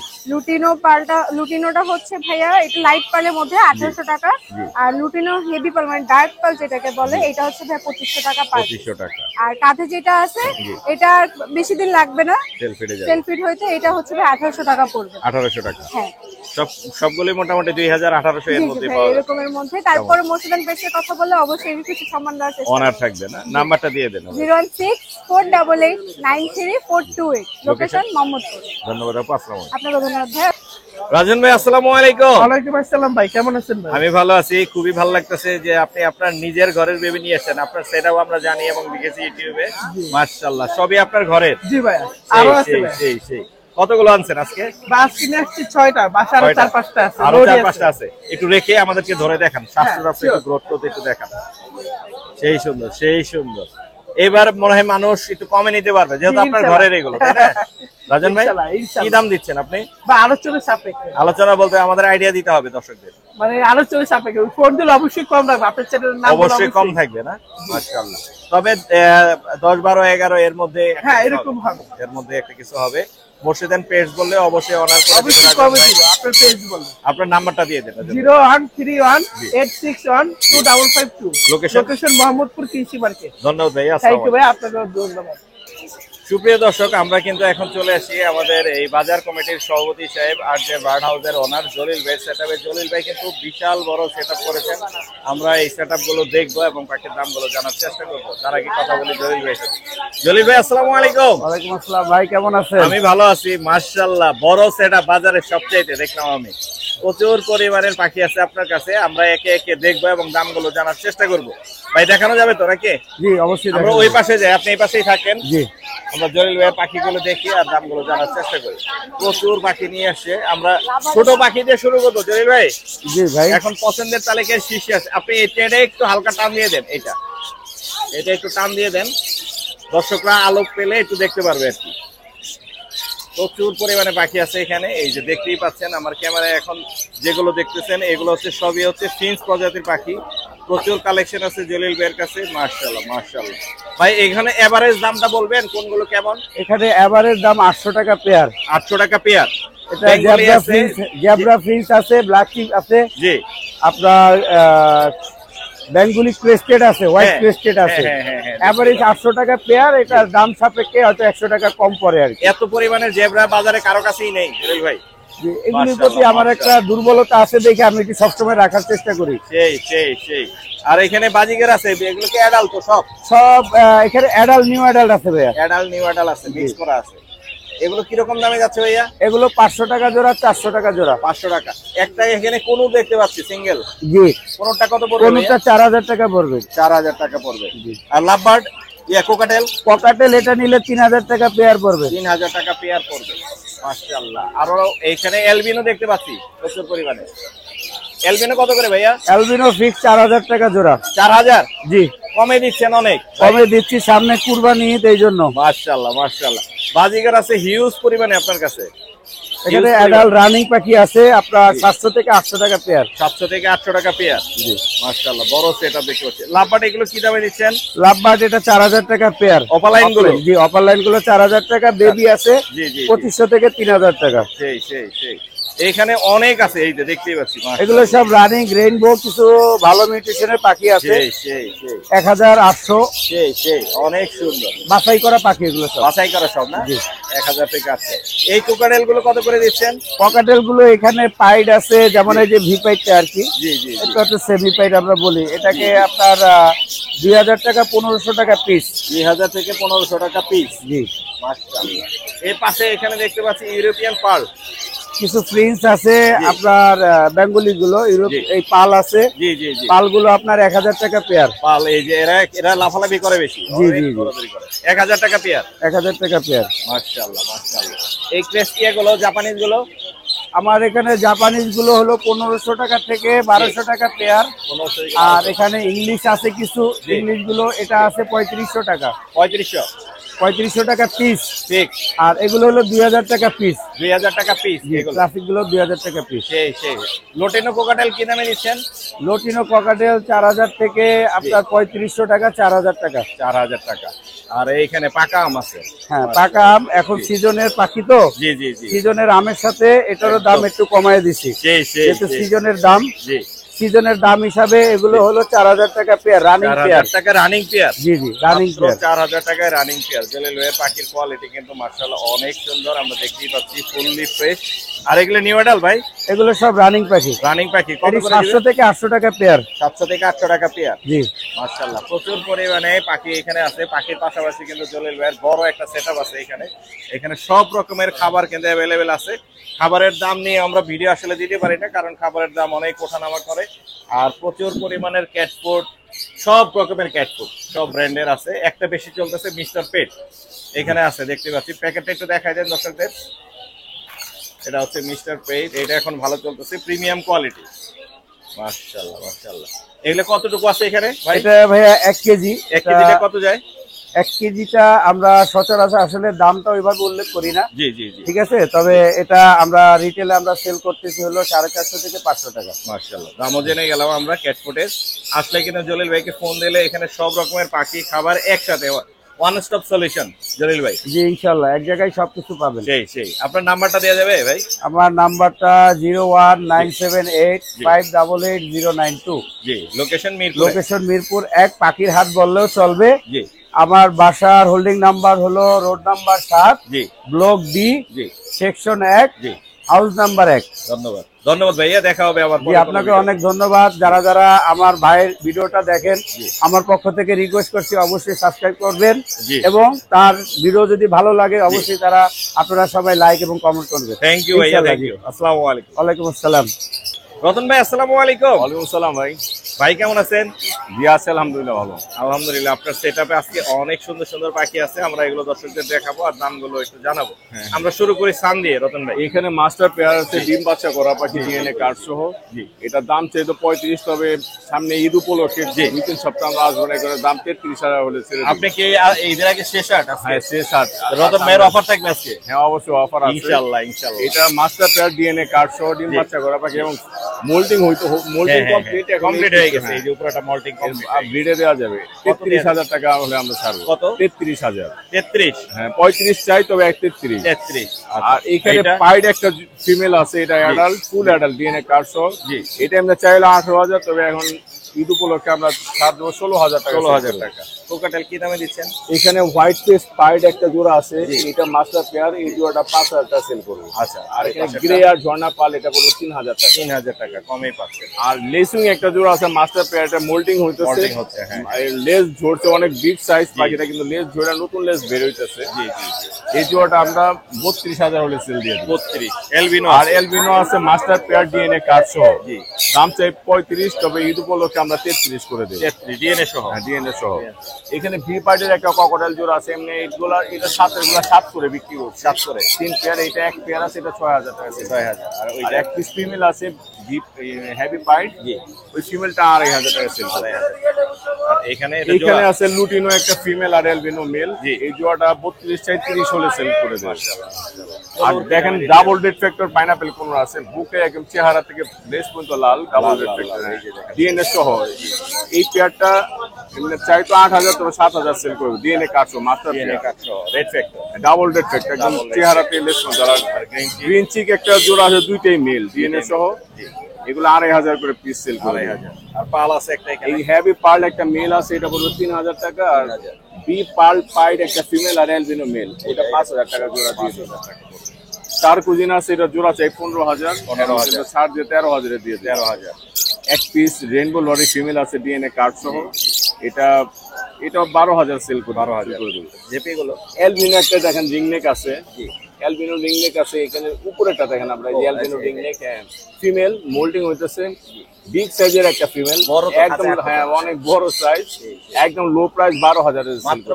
D: লুটিনোটা হচ্ছে ভাইয়া এটা লাইট পালের মধ্যে 1800 টাকা। আর লুটিনো হেভি পাল মানে ডার্ক পাল যেটাকে বলে এটা হচ্ছে ভাই 2500 টাকা পার পিস।
A: 2500 টাকা।
D: আর কাঁধে যেটা আছে এটা বেশি দিন লাগবে না,
A: সেল ফিটে যাবে।
D: সেল ফিট হইতে এটা হচ্ছে ভাই 1800 টাকা পড়বে।
A: 1800 টাকা।
D: হ্যাঁ
A: সবগুলোই মোটামুটি 2000-1800 এর
D: জি জি
A: মধ্যে
D: ভাই,
A: পাওয়া যাবে।
D: এরকমের মধ্যে। তারপরে মোর্শেদান পেজের কথা বললে অবশ্যই এর কিছু সম্মান দেওয়ার চেষ্টা
A: অনার থাকবে না? নাম্বারটা দিয়ে দেন।
D: 016-488-93428, লোকেশন মোহাম্মদপুর।
A: ধন্যবাদ আপু, আসসালামু আলাইকুম।
D: আপনাকে ধন্যবাদ ভাই।
A: রাজন ভাই আসসালামু আলাইকুম।
B: ওয়ালাইকুম আসসালাম ভাই, কেমন আছেন ভাই?
A: আমি ভালো আছি, খুবই ভালো লাগতেছে যে আপনি আপনার নিজের ঘরের বেবি নিয়ে এসেছেন। আপনার সেটাও আমরা জানি এবং দেখেছি ইউটিউবে। মাশাআল্লাহ, সবই আপনার ঘরের।
B: জি ভাই,
A: সেই,
B: আরো আছে
A: সেই,
B: ভাই।
A: সেই, সেই। কতগুলো আনছেন আজকে?
B: বাস কিনে আসছি 6টা, বাসা আরো 4-5টা আছে।
A: আরো
B: লোডই
A: 4-5টা আছে। একটু রেখে আমাদেরকে ধরে দেখান, স্বাস্থ্য একটু গ্রোথ করতে একটু দেখান। সেই সুন্দর, সেই সুন্দর। এবার মনে হয় মানুষ একটু কমে নিতে পারবে যেহেতু আপনার ঘরের এগুলো, তাই না? রাজন ভাই
B: ইনশাআল্লাহ।
A: কি দাম দিচ্ছেন আপনি?
B: বা আলোচনা সাপেক্ষে,
A: আলোচনা বলতে আমাদের আইডিয়া দিতে হবে দর্শকদের।
B: মানে আলোচনা সাপেক্ষে ফোন দিলে অবশ্যই কম রাখবে, আপনার চ্যানেলের নাম
A: অবশ্যই কম থাকবে না? মাশাআল্লাহ। তবে 10, 12, 11 এর মধ্যে একটা
B: হ্যাঁ,
A: কিছু
B: এরকম হবে।
A: এর মধ্যে একটা কিছু হবে। মোর্শেদান পেজ বললে অবশ্যই অনার করে
B: অবশ্যই
A: দিতে
B: কমে
A: পারবেন।
B: দিব। আপনার পেজ বলুন
A: আপনার নাম্বারটা দিয়ে দেন।
B: 0131-861-2552,
A: লোকেশন?
B: লোকেশন মোহাম্মদপুর কৃষি মার্কেট।
A: ধন্যবাদ ভাই,
B: থ্যাংক
A: আসসালামু
B: ইউ
A: আলাইকুম।
B: ভাই, আপনাকে ধন্যবাদ।
A: সুপ্রিয় দর্শক, আমরা কিন্তু এখন চলে আসি আমাদের এই বাজার কমিটির সভাপতি সাহেব আর যে বার্ড হাউসের ওনার জলিল ভাই সেটআপে। জলিল ভাই কিন্তু বিশাল বড় সেটআপ করেছেন। আমরা এই সেটআপ গুলো দেখবো এবং পাখির দামগুলো জানার চেষ্টা করবো। তার আগে কথা বলি জলিল ভাই সাথে। জলিল ভাই আসসালামু আলাইকুম।
C: ওয়ালাইকুম আসসালাম ভাই, কেমন আছেন?
A: আমি ভালো আছি মাশাআল্লাহ। বড় সেটআপ বাজারে সবচাইতে দেখলাম আমি। প্রচুর পরিমাণের পাখি আছে আপনার কাছে, আমরা একে একে দেখবো এবং দামগুলো জানার চেষ্টা করবো। ভাই দেখানো যাবে তো নাকি?
C: জি অবশ্যই
A: আমরা
C: দেখাবো।
A: ওই পাশে যাই, আপনি এই পাশেই থাকেন।
C: জি
A: আমরা জলিল ভাইয়ের পাখিগুলো দেখি আর দামগুলো জানার চেষ্টা করি। প্রচুর পাখি নিয়ে আসছে। আমরা ছোট পাখি দিয়ে শুরু করবো জলিল ভাই।
C: জি ভাই,
A: এখন পছন্দের তালিকায় শীর্ষে আছে। আপনি এটা একটু হালকা টান দিয়ে দেন, এটা একটু টান দিয়ে দেন, দর্শকরা আলোক পেলে একটু দেখতে পারবে আর কি। প্রচুর পরিমাণে পাখি আছে এখানে, এই যে দেখতেই পাচ্ছেন আমার ক্যামেরায় এখন যেগুলো দেখতেছেন এগুলো হচ্ছে সবই হচ্ছে ফিন্স প্রজাতির পাখি। প্রচুর কালেকশন আছে জলিল ভাইয়ের কাছে। মাশাআল্লাহ মাশাআল্লাহ। ভাই এখানে এভারেজ দামটা বলবেন কোনগুলো কেমন?
C: এখানে এভারেজ দাম 800 টাকা পেয়ার।
A: 800 টাকা পেয়ার।
C: এটা জ্যাবরা ফিন্স আছে, ব্ল্যাক চিপ আছে,
A: জি
C: আপনার বেঙ্গলি ক্রেস্টেড আছে, হোয়াইট
A: হ্যাঁ,
C: ক্রেস্টেড আছে।
A: হ্যাঁ।
C: এভারেজ 800 টাকা পেয়ার। এটার দাম সাপেক্ষে হয়তো 100 টাকা কম পড়ে আর কি।
A: এত পরিমাণের জেব্রা বাজারে কারো কাছেই নেই জলিল ভাই।
C: যে এগুলির প্রতি
A: মাশাআল্লাহ,
C: আমার একটা দুর্বলতা আছে দেখে আমি এটি সবসময় রাখার চেষ্টা করি।
A: সেই। আর এখানে বাজিগার আছে, এগুলো কি অ্যাডাল্ট তো সব?
C: সব এখানে অ্যাডাল্ট নিউ অ্যাডাল্ট আছে ভাইয়া।
A: অ্যাডাল্ট নিউ অ্যাডাল্ট আছে, মিক্স করা আছে। এগুলো কিরকম দামে যাচ্ছে ভাইয়া?
C: এগুলো 500 টাকা জোড়া, 400 টাকা জোড়া।
A: 500 টাকা। একটা এখানে কোন দেখতে পাচ্ছি সিঙ্গেল,
C: জি,
A: কোনটা কত পড়বে?
C: কোনটা 4000 টাকা পড়বে।
A: 4000 টাকা পড়বে। আর লাভবার্ড কোকাটেল?
C: পকাটেল এটা নিলে 3000 টাকা পেয়ার পড়বে।
A: 3000 টাকা পেয়ার পড়বে। মাশাআল্লাহ। আর এইখানে এলবিনো দেখতে পাচ্ছি প্রচুর পরিমাণে। এলবিনো কত করে ভাইয়া?
C: অ্যালবিনো ফিক্স 4000 টাকা জোড়া।
A: 4000?
C: জি,
A: কমে দিচ্ছেন অনেক।
C: কমে দিচ্ছি, সামনে কুরবানি ঈদ এই জন্য।
A: মাশাআল্লাহ মাশাআল্লাহ। বাজিগার আছে হিউজ পরিমাণে আপনার কাছে।
C: এখানে অ্যাডাল্ট রানিং পাখি আছে আপনার 700 থেকে 800 টাকা পেয়ার।
A: 700 থেকে 800 টাকা পেয়ার। জি মাশাআল্লাহ, বড় সেটআপ দেখতে পাচ্ছি। লাভবার্ড এগুলো কি দামে দিচ্ছেন?
C: লাভবার্ড এটা 4000 টাকা পেয়ার।
A: অপালাইন গুলো?
C: জি, অপার লাইন গুলো 4000 টাকা। বেবি আছে
A: জি
C: 2500 থেকে 3000 টাকা।
A: সেই। এখানে অনেক আছে, এই যে দেখতেই পাচ্ছি।
C: এগুলো সব রানিং রেইনবো, কিছু ভালো মিউটেশনের পাখি আছে।
A: সেই
C: 1800
A: অনেক সুন্দর
C: বাছাই করা পাখি এগুলো সব।
A: বাছাই করা সব না? 1000 থেকে আছে। এই কোকারেল গুলো কত করে দিচ্ছেন?
C: পকাটেল গুলো এখানে পাইড আছে, যেমন এই যে ভি পাইডটা আর কি।
A: জি
C: এটা হচ্ছে সেমি পাইড আমরা বলি। এটাকে আপনার 2000 টাকা 1500 টাকা পিস।
A: 2000 থেকে 1500 টাকা পিস।
C: জি,
A: মাশাআল্লাহ। এই পাশে এখানে দেখতে পাচ্ছি ইউরোপিয়ান পার্ল।
C: কিছু প্রিন্স আছে আপনার, বেঙ্গলি গুলো ইউরোপ, এই পাল আছে।
A: জি
C: পাল গুলো আপনার 1000 টাকা পেয়ার।
A: পাল এই যে এরা লাফালাফি করে বেশি।
C: জি।
A: 1000 টাকা পেয়ার।
C: 1000 টাকা পেয়ার।
A: মাশাআল্লাহ। এই ক্রেস্টিয়া গুলো, জাপানিজ গুলো
C: আমার এখানে জাপানিজ গুলো হলো 1500 টাকা থেকে 1200 টাকা পেয়ার।
A: 1500
C: আর এখানে ইংলিশ আছে কিছু, ইংলিশ গুলো এটা আছে 3500 টাকা। 3500 টাকা পিস।
A: ঠিক।
C: আর এগুলো হলো 2000 টাকা পিস।
A: 2000 টাকা পিস।
C: ক্লাসিক গুলো 2000 টাকা পিস।
A: সেই লোটিনো কোকাটেল কি দামে নিচ্ছেন?
C: লোটিনো ককাটেল 4000 থেকে আপনার 3500 টাকা, 4000 টাকা।
A: 4000 টাকা। আর এইখানে পাকা আম আছে।
C: হ্যাঁ, পাকা আম এখন সিজনের পাখি তো।
A: জি।
C: সিজনের আমের সাথে এটারও দাম একটু কমায় দিছি। যেহেতু সিজনের দাম,
A: জি।
C: সিজনের দাম হিসাবে এগুলো হলো 4000 টাকা পেয়ার, রানিং পেয়ার।
A: 4000 টাকা রানিং পেয়ার।
C: জি, রানিং পেয়ার।
A: 4000 টাকায় রানিং পেয়ার। জলিল ভাইয়ের পাখির কোয়ালিটি কিন্তু মাশাআল্লাহ অনেক সুন্দর, আমরা দেখতেই পাচ্ছি, ফুললি ফ্রেশ। আর এগুলো নিউ অ্যাডাল্ট ভাই?
C: এগুলো সব রানিং পাখি।
A: রানিং পাখি কত করে?
C: 700 থেকে 800 টাকা পেয়ার।
A: 700 থেকে 800 টাকা পেয়ার।
C: জি
A: মাশাআল্লাহ প্রচুর পরিমাণে পাখি এখানে আছে। পাখির পাশাপাশি কিন্তু জলিল ভাইয়ের বড় একটা সেটআপ আছে এখানে। এখানে সব রকমের খাবার কিন্তু অ্যাভেলেবেল আছে। খাবারের দাম নিয়ে আমরা ভিডিও আসলে দিতে পারি না, কারণ খাবারের দাম অনেক ওঠানামা করে। আর প্রচুর পরিমাণের ক্যাট ফুড, সব রকমের ক্যাট ফুড, সব ব্র্যান্ডের আছে। একটা বেশি চলতেছে মিস্টার পেট, এখানে আছে দেখতে পাচ্ছি। প্যাকেটটা একটু দেখাই দেন দর্শকদের। এটা হচ্ছে মিস্টার পেট, এটা এখন ভালো চলতেছে, প্রিমিয়াম কোয়ালিটি। মাশাআল্লাহ। এগুলো কতটুকু আছে এখানে ভাই?
C: এটা ভাইয়া 1 কেজি।
A: 1 কেজিটা কত যায়?
C: 1 কেজিটা আমরা সচরাচর আসলে দামটা ওইভাবে উল্লেখ করি না।
A: জি।
C: ঠিক আছে, তবে এটা আমরা রিটেলে আমরা সেল করতেছি হলো 450 থেকে 500 টাকা।
A: মাশাআল্লাহ, দামও জেনে গেলাম আমরা ক্যাট ফুডের। আসলে কিনা জলিল ভাইকে ফোন দিলে এখানে সব রকমের পাখি খাবার একসাথে, ওয়ান স্টপ সলিউশন জলিল ভাই।
C: জি ইনশাআল্লাহ, এক জায়গায় সবকিছু পাবেন।
A: সেই আপনার নাম্বারটা দেওয়া যাবে ভাই?
C: আমার নাম্বারটা 01978588092।
A: জি। লোকেশন মিরপুর।
C: লোকেশন মিরপুর 1, পাখির হাট বললেও চলবে।
A: জি।
C: আমার বাসার হোল্ডিং নাম্বার হলো রোড নাম্বার 7,
A: জি।
C: ব্লক ডি,
A: জি।
C: সেকশন 1,
A: জি।
C: House number 1।
A: ধন্যবাদ ভাইয়া, দেখা হবে আবার।
C: জি, আপনাকে অনেক ধন্যবাদ। যারা আমার ভাইয়ের ভিডিওটা দেখেন, আমার পক্ষ থেকে রিকোয়েস্ট করছি অবশ্যই সাবস্ক্রাইব করবেন, এবং তার ভিডিও যদি ভালো লাগে অবশ্যই আপনারা সবাই লাইক এবং কমেন্ট করবেন।
A: থ্যাংক ইউ ভাইয়া, থ্যাংক ইউ। আসসালামু আলাইকুম।
C: ওয়ালাইকুম আসসালাম।
A: রতন ভাই আসসালামু আলাইকুম।
E: ওয়ালাইকুম আসসালাম ভাই।
A: ভাই কেমন আছেন?
E: জি আছি আলহামদুলিল্লাহ ভালো।
A: আলহামদুলিল্লাহ। আপনার সেটআপে আজকে অনেক সুন্দর সুন্দর পাখি আছে, আমরা এগুলো দর্শকদের দেখাবো আর দামগুলো একটু জানাবো। আমরা শুরু করি সান দিয়ে। রতন ভাই,
E: এখানে মাস্টার পেয়ার আছে, ডিম বাচ্চা করা পাখি, ডিএনএ কার্ড সহ। এটার দাম চাইতো 35, তবে সামনে ঈদ উপলক্ষে 2-3 সপ্তাহ আমরা আসবো না, করে দাম 33,000 হলে ছেড়ে দিই।
A: আপনি কি ঈদের আগে শেষ হাট আছে?
E: হ্যাঁ, শেষ হাট।
A: রতন ভাইয়ের অফার থাকবে আজকে?
E: হ্যাঁ অবশ্যই অফার আছে
A: ইনশাআল্লাহ।
E: এটা মাস্টার পেয়ার ডিএনএ কার্ড সহ, ডিম বাচ্চা করা পাখি, এবং মোল্ডিং মোল্ডিং
A: কমপ্লিট হয়ে গেছে। এই যে উপরেটা মোল্টিং
E: ব্রিডে দেওয়া যাবে। 33,000 টাকা হলে আমরা ছাড়বো।
A: কত?
E: 33,000।
A: 33?
E: হ্যাঁ 35 চাই, তবে 33।
A: 33।
E: আর এখানে পাইড একটা ফিমেল আছে, এটা adult, full adult, DNA card সহ। এটা আমরা চাইলে 18,000, তবে এখন ঈদ উপলক্ষে আমরা ছাড় দেবো 16,000 টাকা।
A: 16,000 টাকা। কোকাটেল কি দামে দিচ্ছেন?
E: এখানে হোয়াইট ফেস পাইড একটা জোড়া আছে, এটা মাস্টার পেয়ার, এই জোড়াটা 5,000 টাকা সেল করবো।
A: আচ্ছা।
E: আর এখানে গ্রে আর ঝর্ণা পাল, এটা পড়লো 3,000 টাকা।
A: 3,000 টাকা, কমই পাচ্ছে।
E: আর লেসিং একটা জোড়া আছে মাস্টার পেয়ার, এটা মোল্ডিং হচ্ছে।
A: হ্যাঁ।
E: লেস ঝরছে, অনেক বিগ সাইজ পাখিটা, কিন্তু লেস ঝরে নতুন লেস বের হইতেছে। এই জোড়াটা আমরা 32,000 হলে সেল দিয়ে দিই।
A: 32। এলবিনো
E: আর এলবিনো আছে মাস্টার পেয়ার, ডিএনএ কার্ড সহ। দাম চাই 35, তবে ঈদ উপলক্ষে আমরা 33 করে দেবো।
A: 33 ডিএনএ সহ।
E: হ্যাঁ, ডিএনএ সহ। এখানে ভি পার্টের একটা ককটেল জোড়া আছে, এমনি এটা 7 করে বিক্রি করছে। 7 করে 3 পেয়ার, এটা 1 পেয়ার আছে, এটা 6,000 টাকা।
A: 6,000। আর ওই
E: আর এক পিস ফিমেল আছে হেভি পাইড, ওই ফিমেলটা 2,500 টাকা সেল করে।
A: এখানে
E: আছে লুটিনো একটা ফিমেল আর এলবিনো মেল। এই জোড়াটা 32 চাই, 30 হলে সেল করে দেয়। আর দেখেন ডাবল ডেড ফ্যাক্টর পাইনাপেল কোন আছে, বুকে একদম চেহারা থেকে লেস পর্যন্ত লাল, ডাবল ডেড ফ্যাক্টর ডিএনএ সহ। এই পেয়ারটা চাই তো 8,000, তবে 7,000 সেল করবে। ডিএনএ কাটছো মাস্টার
A: ডিএনএ কাটছো, red factor,
E: double dead factor, একদম চেহারাতে লেস পর্যন্ত লাল। গ্রিন চিক একটা জোড়া আছে, দুইটাই মেল, ডিএনএ সহ। এগুলো 2,500 করে পিস সেল করে।
A: আর পাল আছে একটা,
E: এই হেভি পার্ল একটা মেল আছে, এটা পড়বে 3,000 টাকা। আর বি পার্ল পাইড একটা ফিমেল আর এলবিনো মেল, এটা 5,000 টাকা জোড়া দিয়ে দেবে। চার কুজিন আছে, এটা জোড়া চাই 15,000, ছাড় দিয়ে 13,000 দিয়ে 13,000। এক পিস রেইনবো লরি ফিমেল আছে, ডিএনএ কার্ড সহ, এটা 12,000 সেল করে। 12,000
A: জেপি গুলো।
E: এলবিনো একটা দেখেন রিংনেক আছে, এলবিনো রিংনেক আছে, এখানে উপরেটা দেখেন আমরা, এলবিনো রিংনেক ফিমেল, মোল্ডিং হইতেছে, বিগ সাইজের একটা ফিমেল, একদম হ্যাঁ অনেক বড় সাইজ, একদম লো প্রাইস 12,000 মাত্র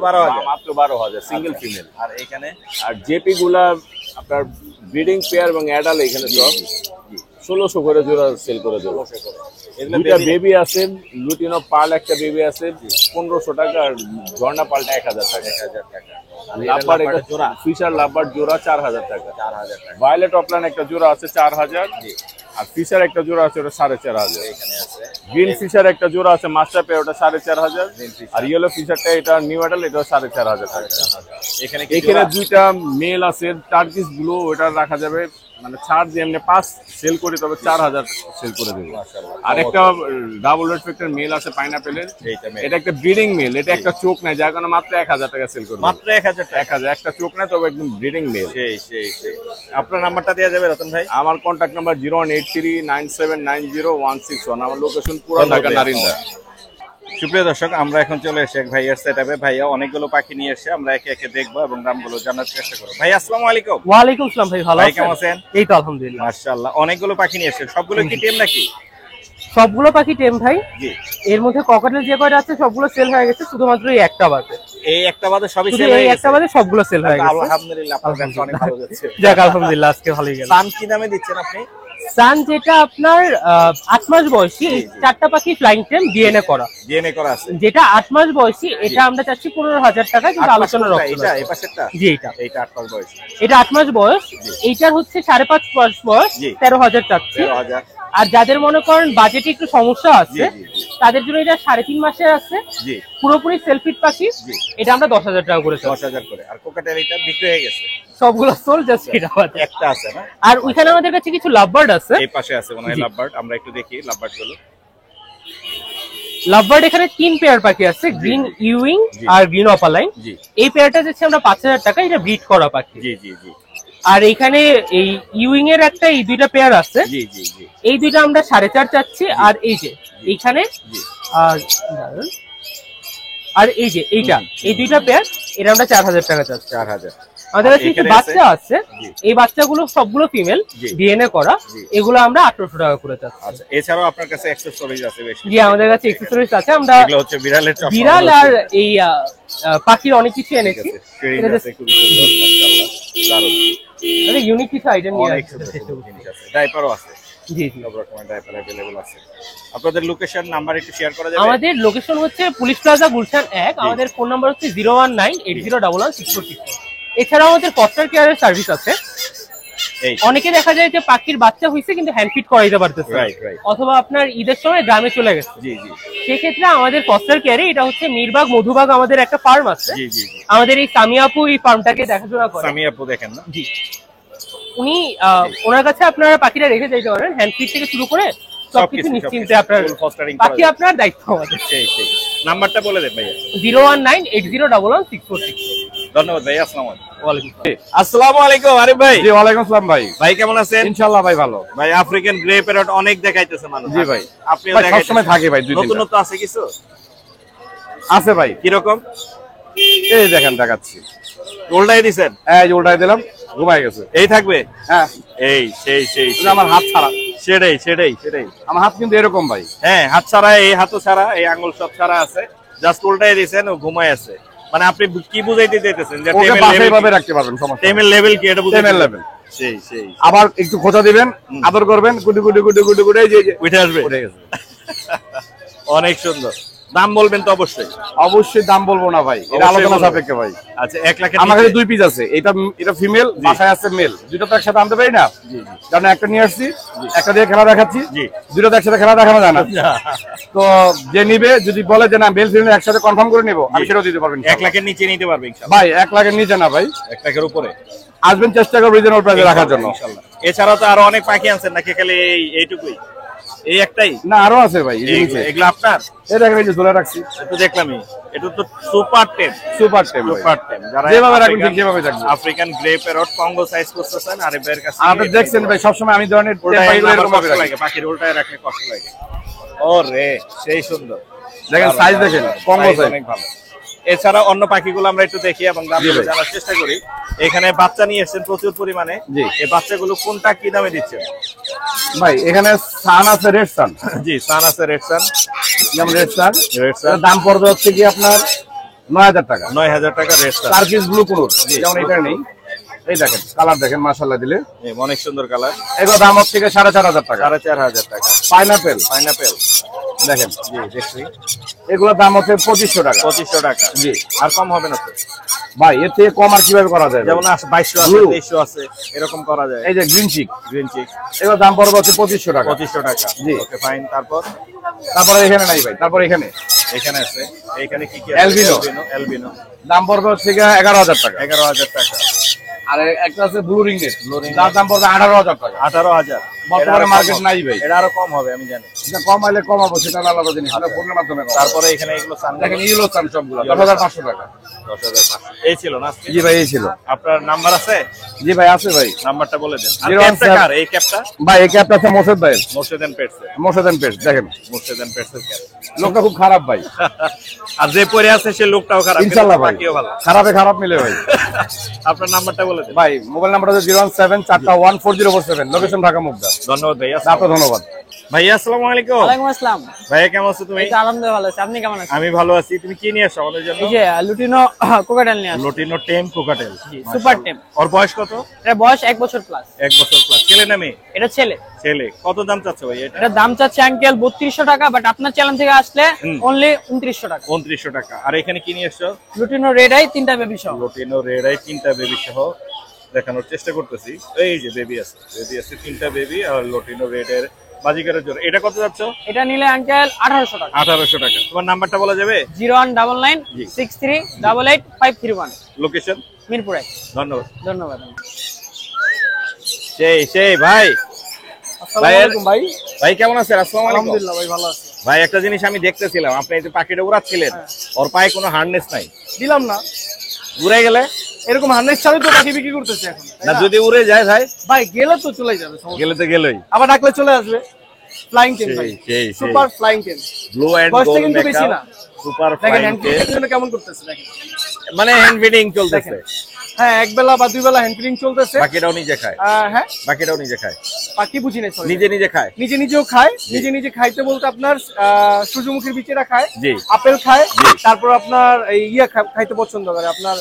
E: 12,000 সিঙ্গেল ফিমেল।
A: আর এখানে
E: আর জেপি গুলা আপনার ব্রিডিং পেয়ার এবং অ্যাডাল এখানে সব 1600 করে জোড়া সেল করে দেবো। দুইটা বেবি আছে, লুটিনো পার্ল একটা বেবি আছে 1500 টাকা, আর ঝর্ণা পাল্টা 1000 টাকা। লাভবার্ড একটা জোড়া, ফিশার লাভবার্ড জোড়া 4000 টাকা। ভায়োলেট অপলাইন একটা জোড়া আছে 4000, আর ফিশার একটা জোড়া আছে ওটা 4500। গ্রিন ফিশার একটা জোড়া আছে মাস্টার পেয়ার, ওটা 4500, আর ইয়েলো ফিশারটা এটা নিউ অ্যাডাল, এটা 4500 টাকা। এখানে দুইটা মেল আছে টার্কিশ ব্লু, ওটা রাখা যাবে মানে ছাড় দিয়ে এমনি 5 সেল করি, তবে 4000 সেল করে দেবো। আর একটা ডাবল রেড ফ্যাক্টর মেল আছে পাইনাপেলের, এটা একটা ব্রিডিং মেল, এটা একটা চোখ নেই, যার কারণে মাত্র 1000 টাকা সেল করবে।
A: মাত্র 1000 টাকা?
E: 1000, একটা চোখ নেই, তবে একদম ব্রিডিং মেল।
A: সেই আপনার নাম্বারটা দেওয়া যাবে রতন ভাই?
E: আমার কন্ট্যাক্ট নাম্বার 018397906161। আমার লোকেশন পুরান ঢাকা নারিন্দা।
A: সুপ্রিয় দর্শক, আমরা এখন চলে এসে এক ভাইয়ার সেটআপে। ভাইয়া অনেকগুলো পাখি নিয়ে এসে আমরা একে একে দেখবো এবং দামগুলো জানার চেষ্টা করবো। ভাই আসসালামু আলাইকুম।
B: ওয়ালাইকুম আসসালাম ভাই, ভালো
A: ভাই
B: আছেন?
A: কেমন আছেন?
B: এই তো আলহামদুলিল্লাহ।
A: মাশাআল্লাহ, অনেকগুলো পাখি নিয়ে এসে, সবগুলো কি টেম নাকি?
B: সবগুলো পাখি টেম ভাই।
A: জি।
B: এর মধ্যে ককাটেল যে কয়টা আছে সবগুলো সেল হয়ে গেছে, শুধুমাত্র এই একটা বাদে।
A: এই একটা বাদে সবই
B: শুধু
A: সেল হয়ে
B: এই
A: গেছে?
B: একটা বাদে সবগুলো সেল হয়ে গেছে।
A: আলহামদুলিল্লাহ, আপনার ব্যবসা অনেক ভালো যাচ্ছে।
B: যাক আলহামদুলিল্লাহ, আজকে ভালোই গেল।
A: সান কি দামে দিচ্ছেন আপনি?
B: সান যেটা আপনার 8 মাস বয়সী, এই চারটা পাখি ফ্লাইং টেম ডিএনএ করা।
A: ডিএনএ করা আছে।
B: যেটা 8 মাস বয়সী এটা আমরা চাচ্ছি 15000 টাকা, কিন্তু আলোচনার
A: এটা
B: অপশন আছে।
A: এই পাশেরটা?
B: জি,
A: এইটা 8 মাস বয়স।
B: এটা 8 মাস বয়স, এইটার হচ্ছে 5.5 মাস বয়স,
A: জি।
B: 13000 চাচ্ছি।
A: 13000।
B: আর যাদের মনে করেন বাজেটে একটু সমস্যা আছে, তাদের জন্য এটা 3.5 মাসের আছে,
A: জি।
B: পুরোপুরি সেলফিট পাখি, এটা আমরা 10000 টাকা করে চাচ্ছি।
A: 10000 করে। আর কোকাটেল এটা বিক্রি হয়ে গেছে?
B: সবগুলো সোল, জাস্ট এটা বাদে।
A: একটা আছে না?
B: আর ওইখানে আমাদের কাছে কিছু লাভবার্ড আছে।
A: এই পাশে আছে মনে হয় লাভবার্ড, আমরা একটু দেখি লাভবার্ড গুলো।
B: লাভবার্ড এখানে 3 পেয়ার পাখি আছে, গ্রিন ইউইং আর গ্রিন অপালাইন।
A: জি।
B: এই পেয়ারটা যাচ্ছে আমরা 5000 টাকা, এটা ব্রিড করা পাখি।
A: জি।
B: আর এইখানে এই ইউইং এর একটা, এই দুইটা পেয়ার আছে,
A: জি।
B: এই দুইটা আমরা 4.5 চাচ্ছি। আর এই যে এইখানে আর এই যে এইটা, এই দুইটা পেয়ার, এটা আমরা 4000 টাকা চাচ্ছি।
A: 4000।
B: আমাদের কাছে কিছু বাচ্চা আছে, এই বাচ্চাগুলো সবগুলো ফিমেল, ডিএনএ করা, এগুলো আমরা 1800 টাকা করে চাচ্ছি।
A: আচ্ছা, এছাড়াও আপনার কাছে অ্যাকসেসরিজ আছে বেশি?
B: জি, আমাদের কাছে অ্যাকসেসরিজ আছে। আমরা
A: এগুলো হচ্ছে বিড়ালের চশমা,
B: বিড়াল আর এই পাখির অনেক কিছু এনেছি।
A: ট্রেনিং আছে খুব সুন্দর, মাশাআল্লাহ, দারুণ।
B: মানে ইউনিক কিছু আইটেম নিয়ে
A: অনেক সুন্দর জিনিস আছে। ডাইপারও আছে?
B: জি।
A: সব রকমের ডাইপার अवेलेबल আছে। আপনাদের লোকেশন নাম্বার একটু শেয়ার করা যাবে?
B: আমাদের লোকেশন হচ্ছে পুলিশ প্লাজা গুলশান 1। আমাদের ফোন নাম্বার হচ্ছে 01980116464। এছাড়াও আমাদের ফস্টার কেয়ারের সার্ভিস আছে। অনেকে দেখা যায় যে পাখির বাচ্চা হয়েছে কিন্তু হ্যান্ড ফিট করাইতে পারতেছে, অথবা আপনার ঈদের সময় গ্রামে চলে গেছে। সেক্ষেত্রে আমাদের ফস্টার কেয়ারে, এটা হচ্ছে মিরবাগ মধুবাগ আমাদের একটা ফার্ম আছে। আমাদের এই সামিয়াপু এই ফার্মটাকে দেখাশোনা করে।
A: সামিয়াপু দেখেন না?
B: জি। উনি ওনার কাছে আপনারা পাখিটা রেখে যাইতে পারেন, হ্যান্ড ফিট থেকে শুরু করে সবকিছু নিশ্চিন্তে আপনার পাখি আপনার দায়িত্ব আমাদের।
A: নাম্বারটা বলে দেন ভাইয়া।
B: 01980116464।
A: ধন্যবাদ ভাই, আসসালামু আলাইকুম।
B: ওয়ালাইকুম
A: আসসালামু আলাইকুম আরিফ ভাই।
C: জি, ওয়ালাইকুম আসসালাম ভাই।
A: ভাই কেমন আছেন?
C: ইনশাআল্লাহ ভাই ভালো।
A: ভাই আফ্রিকান গ্রে প্যারট অনেক দেখাইতেছে মানুষ।
C: জি ভাই,
A: আপনিও
C: ভাই
A: দেখাইতেছেন।
C: সবসময় থাকে ভাই, দুই তিনটা
A: নতুনত্ব আছে কিছু?
C: আছে ভাই।
A: কিরকম?
C: এই দেখেন দেখাচ্ছি।
A: উল্টাই দিছেন?
C: এই যে উল্টাই দিলাম, ঘুমাই গেছে।
A: এই থাকবে?
C: হ্যাঁ,
A: এই সেই
C: এটা আমার হাত ছাড়া।
A: সেটাই।
C: আমার হাত কিন্তু এরকম ভাই।
A: হ্যাঁ, হাত ছাড়া, এই হাতও ছাড়া, এই আঙ্গুল সব ছাড়া আছে। জাস্ট উল্টাই দিছেন, ও ঘুমায় আছে। মানে আপনি কি বুঝাইতে চাইতেছেন যে
C: ওকে বাসায় ভাবে রাখতে পারবেন, সমস্যা নেই।
A: টেমের লেভেল কি এটা বুঝাইতে?
C: টেমের লেভেল।
A: সেই
C: আবার একটু খোঁচা দিবেন, আদর করবেন, গুডু এই যে
A: উঠে আসবে।
C: উঠে গেছে।
A: অনেক সুন্দর। দাম বলবেন তো অবশ্যই?
C: অবশ্যই দাম বলবো না ভাই, এটা আলোচনা সাপেক্ষে ভাই।
A: আচ্ছা, 1 লাখের
C: আমার কাছে 2 পিস আছে, এটা ফিমেল, বাসায় আছে মেল। দুটো তো একসাথে আনতে পারি না, কারণ একটা নিয়ে আসছি, একটা দিয়ে খেলা দেখাচ্ছি। দুটো তো একসাথে খেলা দেখানো যায় না। তো যে নিবে, যদি বলে যে না মেল ফিমেল একসাথে কনফার্ম করে নিব, আমি সেটাও দিতে পারবেন।
A: 1 লাখের নিচে নিতে পারবে ইনশাআল্লাহ?
C: ভাই 1 লাখের নিচে না ভাই,
A: 1 লাখের উপরে
C: আসবেন, চেষ্টা করব রিজনেবল প্রাইসে রাখার জন্য
A: ইনশাআল্লাহ। এছাড়া তো আরো অনেক পাখি আছেন নাকি খালি এইটুকুই? এই একটাই
C: না, আরো আছে ভাই।
A: এগুলো আপনার?
C: এটা এই যে ঝুলে রাখছি,
A: একটু দেখলামই। এটা তো সুপার টেম।
C: সুপার টেম।
A: যারা
C: যেভাবে রাখুন ঠিক যেভাবে থাকবে।
A: African grey parrot Congo size করতেছেন, আর এর কাছে
C: আপনি দেখছেন ভাই, সবসময় আমি ধরনের পাখিগুলো এরকম ভাবে রাখি।
A: লাগে, পাখির উল্টায় রাখলে কষ্ট লাগে। ওরে সেই সুন্দর,
C: দেখেন সাইজ দেখেন, কঙ্গো সাইজ
A: অনেক ভালো। এছাড়া অন্য পাখিগুলো আমরা একটু দেখি এবং দামগুলো জানার চেষ্টা করি। এখানে বাচ্চা নিয়ে এসেছেন প্রচুর পরিমাণে। এই বাচ্চাগুলো কোনটা কি দামে দিচ্ছেন
C: ভাই? এখানে সান আছে, রেড সান।
A: জি, সান আছে, রেড সান।
C: যেমন রেড সান,
A: রেড সান
C: দাম পড়বে হচ্ছে কি আপনার 9000 টাকা।
A: 9000 টাকা রেড সান।
C: টার্কিশ ব্লু কোন, যেমন এটা নেই, এই দেখেন কালার দেখেন মাশাআল্লাহ দিলে
A: অনেক সুন্দর কালার।
C: এগুলো দাম হচ্ছে 4,500 টাকা।
A: 4,500 টাকা।
C: পাইনাপেল
A: পাইনাপেল
C: দেখেন,
A: জি দেখছি
C: এগুলোর দাম হচ্ছে 2500 টাকা।
A: 2500 টাকা।
C: জি।
A: আর কম হবে না তো?
C: ভাই এর থেকে কম আর কিভাবে করা যায়?
A: যেমন 2200 আছে,
C: Blue।
A: 2300 আছে, এরকম করা যায়।
C: এই যে গ্রিন চিক,
A: গ্রিন চিক
C: এগুলোর দাম পড়বে হচ্ছে 2500 টাকা।
A: 2500 টাকা।
C: জি।
A: Okay fine. তারপরে
C: এখানে নাই ভাই, তারপরে এখানে
A: আছে, এইখানে কি কি
C: Albino।
A: অ্যালবিনো
C: দাম পড়বে হচ্ছে 11,000 টাকা।
A: 11,000 টাকা।
C: আর একটা আছে ব্লু রিংনেট, তার দাম পড়বে 18,000 টাকা।
A: 18,000।
C: বর্তমানে মার্কেট নাই ভাই।
A: এটা আরো কম হবে আমি জানি।
C: এটা কম হলে কমাবো, সেটা আলাদা জিনিস, সেটা ফোনের মাধ্যমে কমাবো।
A: তারপরে এখানে এগুলো সান
C: দেখেন ইয়েলো সান সবগুলো 10,500 টাকা।
A: 10,500। এই ছিল না আজকে?
C: জি ভাই এই ছিল।
A: আপনার নাম্বার আছে?
C: জি ভাই আছে ভাই।
A: নাম্বারটা বলে দেন। আর
C: 017
A: ক্যাপটা কার? এই ক্যাপটা
C: ভাই এই ক্যাপটা আছে মোর্শেদ ভাইয়ের।
A: মোর্শেদান পেটস।
C: মোর্শেদান পেস্ট দেখেন,
A: মোর্শেদান পেটস এর ক্যাপ।
C: লোকটা খুব খারাপ ভাই।
A: আর যে পরে আছে সে লোকটাও খারাপ,
C: ইনশাআল্লাহ ভাই,
A: বাকিও ভালো।
C: খারাপে খারাপ মিলে ভাই।
A: আপনার নাম্বারটা বলে দেন।
C: ভাই মোবাইল নাম্বার হচ্ছে 017414047, লোকেশন ঢাকা মুগদা।
A: ধন্যবাদ ভাইয়া।
C: আপনাকে ধন্যবাদ।
A: ভাইয়া আসসালামু আলাইকুম।
G: ওয়ালাইকুম আসসালাম।
A: ভাইয়া কেমন আছো তুমি?
G: এই তো আলহামদুলিল্লাহ ভালো আছি, আপনি কেমন আছেন?
A: আমি ভালো আছি। তুমি কি নিয়ে আসছো আমাদের জন্য?
G: এই যে লুটিনো কোকাটেল নিয়ে আসছি,
A: লোটিনো টেম কোকাটেল।
G: সুপার টেম।
A: ওর বয়স কত?
G: এটা বয়স 1 বছর প্লাস।
A: 1 বছর প্লাস। ছেলে না মেয়ে?
G: এটা ছেলে।
A: ছেলে। কত দাম চাচ্ছে ভাই এটা?
G: এটা দাম চাচ্ছে আঙ্কেল 3200 টাকা, বাট আপনার চ্যানেল থেকে আসলে অনলি 2900 টাকা।
A: 2900 টাকা। আর এখানে কি নিয়ে আসছো?
G: লুটিনো রেড আই 3টা বেবি সহ।
A: লোটিনো রেড আই 3টা বেবি সহ দেখানোর চেষ্টা করতেছি। এই যে বেবি আছে, 3টা বেবি। আর লোটিনো রেড এর বাজিকারের জন্য এটা কত যাচ্ছে?
G: এটা নিলে আঙ্কেল 1800 টাকা।
A: 1800 টাকা। তোমার নাম্বারটা বলা যাবে?
G: 01996388531।
A: লোকেশন?
G: মিরপুর 1।
A: ধন্যবাদ।
G: ধন্যবাদ।
A: সেই ভাই।
G: আসসালামু আলাইকুম ভাই।
A: ভাই কেমন আছেন? আসসালামু আলাইকুম।
G: আলহামদুলিল্লাহ ভাই ভালো আছি।
A: ভাই একটা জিনিস আমি দেখতেছিলাম, আপনি এই যে পাখিটা উড়াচ্ছিলেন, ওর পায়ে কোনো হার্নেস নাই।
G: দিলাম না,
A: উড়ে গেলে?
G: এরকম 100 ছাড়ে তো পাখি বিক্রি করতেছে এখন।
A: না যদি উড়ে যায় ভাই?
G: ভাই গেলে তো চলে যাবে,
A: গেলে তো গেলই।
G: আবার ডাকলে চলে আসবে। ফ্লাইং টেম ভাই,
A: সেই
G: সুপার ফ্লাইং টেম।
A: ব্লু এন্ড
G: বয়সটা
A: গোল্ড
G: কিন্তু বেশি না।
A: সুপার
G: দেখেন
A: ফ্লাইং
G: হ্যান্ড
A: টেম।
G: ফিডিং কেমন করতেছে দেখেন।
A: মানে হ্যান্ড ফিডিং চলতেছে।
G: হ্যাঁ, এক বেলা বা দুই বেলা হ্যান্ড ফিডিং চলতেছে।
A: বাকিটাও নিজে খায়?
G: হ্যাঁ,
A: বাকিটাও নিজে খায়।
G: পাখি বুঝি নাই, sorry।
A: নিজে নিজে খায়?
G: নিজে নিজেও খায়। নিজে নিজে খাইতে বলতে আপনার সূর্যমুখীর বিচিটা খায়,
A: জি।
G: আপেল খায়, তারপর আপনার এই খাইতে পছন্দ করে। আপনার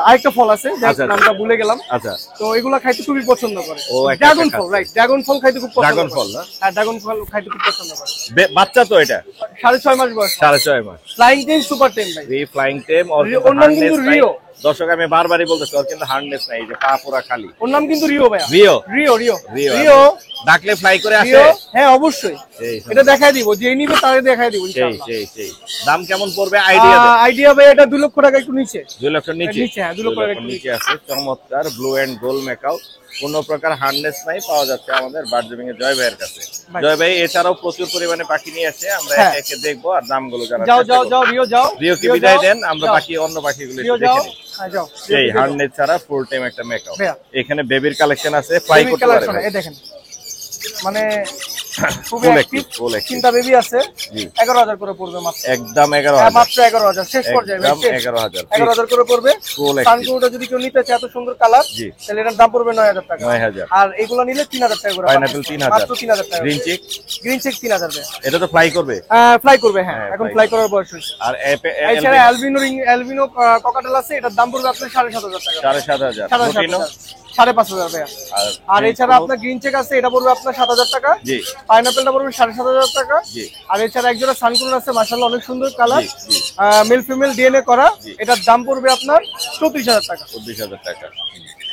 G: আরেকটা ফল আছে, যার
A: আচ্ছা,
G: নামটা ভুলে গেলাম।
A: আচ্ছা।
G: তো এগুলা খাইতে খুবই পছন্দ করে।
A: ও, একটা
G: ড্রাগন
A: একটা
G: ফল, রাইট, ড্রাগন ফল খাইতে খুব পছন্দ করে।
A: ড্রাগন ফল না?
G: হ্যাঁ, ড্রাগন ফল খাইতে খুব পছন্দ করে।
A: বাচ্চা তো এটা?
G: 6.5 মাস বয়স।
A: 6.5 মাস।
G: ফ্লাইং টেম, সুপার টেম ভাই।
A: এই ফ্লাইং টেম। ওর
G: ওর নাম কিন্তু রিও।
A: দর্শক আমি বারবারই বলতেছি, ওর কিন্তু হার্নেস নাই, এই যে পা পুরা খালি।
G: ওর নাম কিন্তু রিও ভাই।
A: Rio?
G: Rio Rio
A: Rio.
G: Rio.
A: ডাকলে ফ্লাই করে আসে?
G: রিও, হ্যাঁ অবশ্যই।
A: সেই
G: এটা দেখাই দিব, যে নিবে তারে দেখাই দিব
A: সেই
G: ইনশাআল্লাহ।
A: সেই দাম কেমন পড়বে আইডিয়া দেন?
G: আইডিয়া ভাই এটা 2 লক্ষ টাকা একটু নিচে।
A: 2 লক্ষের নিচে?
G: নিচে, হ্যাঁ, 2 লক্ষ টাকা একটু
A: নিচে আছে। চমৎকার ব্লু এন্ড গোল্ড মেকাও, কোনো প্রকার হার্নেস নাই, পাওয়া যাচ্ছে আমাদের বার্ডজমিং এর জয় ভাইয়ের কাছে। জয় ভাই এছাড়াও প্রচুর পরিমাণে পাখি নিয়ে আসে, আমরা
G: হ্যাঁ।
A: একে একে দেখবো আর দামগুলো জানার
G: যাও
A: চেষ্টা
G: যাও
A: করবো।
G: যাও রিও যাও।
A: রিও কি বিদায় দেন, আমরা বাকি অন্য পাখিগুলো
G: রিও
A: একটু
G: যাও।
A: দেখে নিই।
G: হ্যাঁ যাও।
A: সেই হার্নেস ছাড়া ফুল টাইম একটা মেকাও।
G: ভাইয়া।
A: এখানে বেবির কালেকশন আছে, ফ্লাই
G: বেবি
A: করতে পারে
G: কালেকশন
A: ভাই।
G: এই দেখেন, মানে খুবই
A: Full
G: active.
A: active, full active।
G: 3টা বেবি আছে।
A: জি।
G: 11,000 করে পড়বে মাত্র।
A: একদম
G: হ্যাঁ,
A: 11,000।
G: মাত্র 11,000 শেষ পর্যায়ে ভাই,
A: একদম
G: শেষ।
A: 11,000
G: 11,000 করে পড়বে।
A: Full active।
G: সানকুটা যদি কেউ নিতে চায়, এত সুন্দর কালার,
A: জি।
G: তাহলে এটার দাম পড়বে 9,000 টাকা।
A: 9,000।
G: আর এগুলো নিলে 3,000 টাকা করে।
A: পাইনাপল 3,000।
G: মাত্র 3,000 টাকা।
A: Green cheek?
G: গ্রিন চেক 3,000 টাকা।
A: এটা তো ফ্লাই করবে?
G: ফ্লাই করবে, হ্যাঁ,
A: হ্যাঁ,
G: এখন
A: fly
G: ফ্লাই করার বয়স হয়েছে।
A: আর
G: এছাড়া অ্যালবিনো ককাটেল আছে, এটার দাম পড়বে আপনার 7,500 টাকা।
A: 7,500।
G: 7,500
A: লুটিনো?
G: 5,500 টাকা। আর এছাড়া আপনার গ্রিন চেক আছে, এটা পড়বে আপনার 7,000 টাকা।
A: জি।
G: পাইনাপেলটা পড়বে 7,500 টাকা।
A: জি।
G: আর এছাড়া একজোড়া সানকুন আছে, মাশাআল্লাহ অনেক সুন্দর কালার,
A: জি, জি।
G: মেল ফিমেল ডিএনএ করা। এটার দাম পড়বে আপনার 34,000 টাকা।
A: 24,000 টাকা।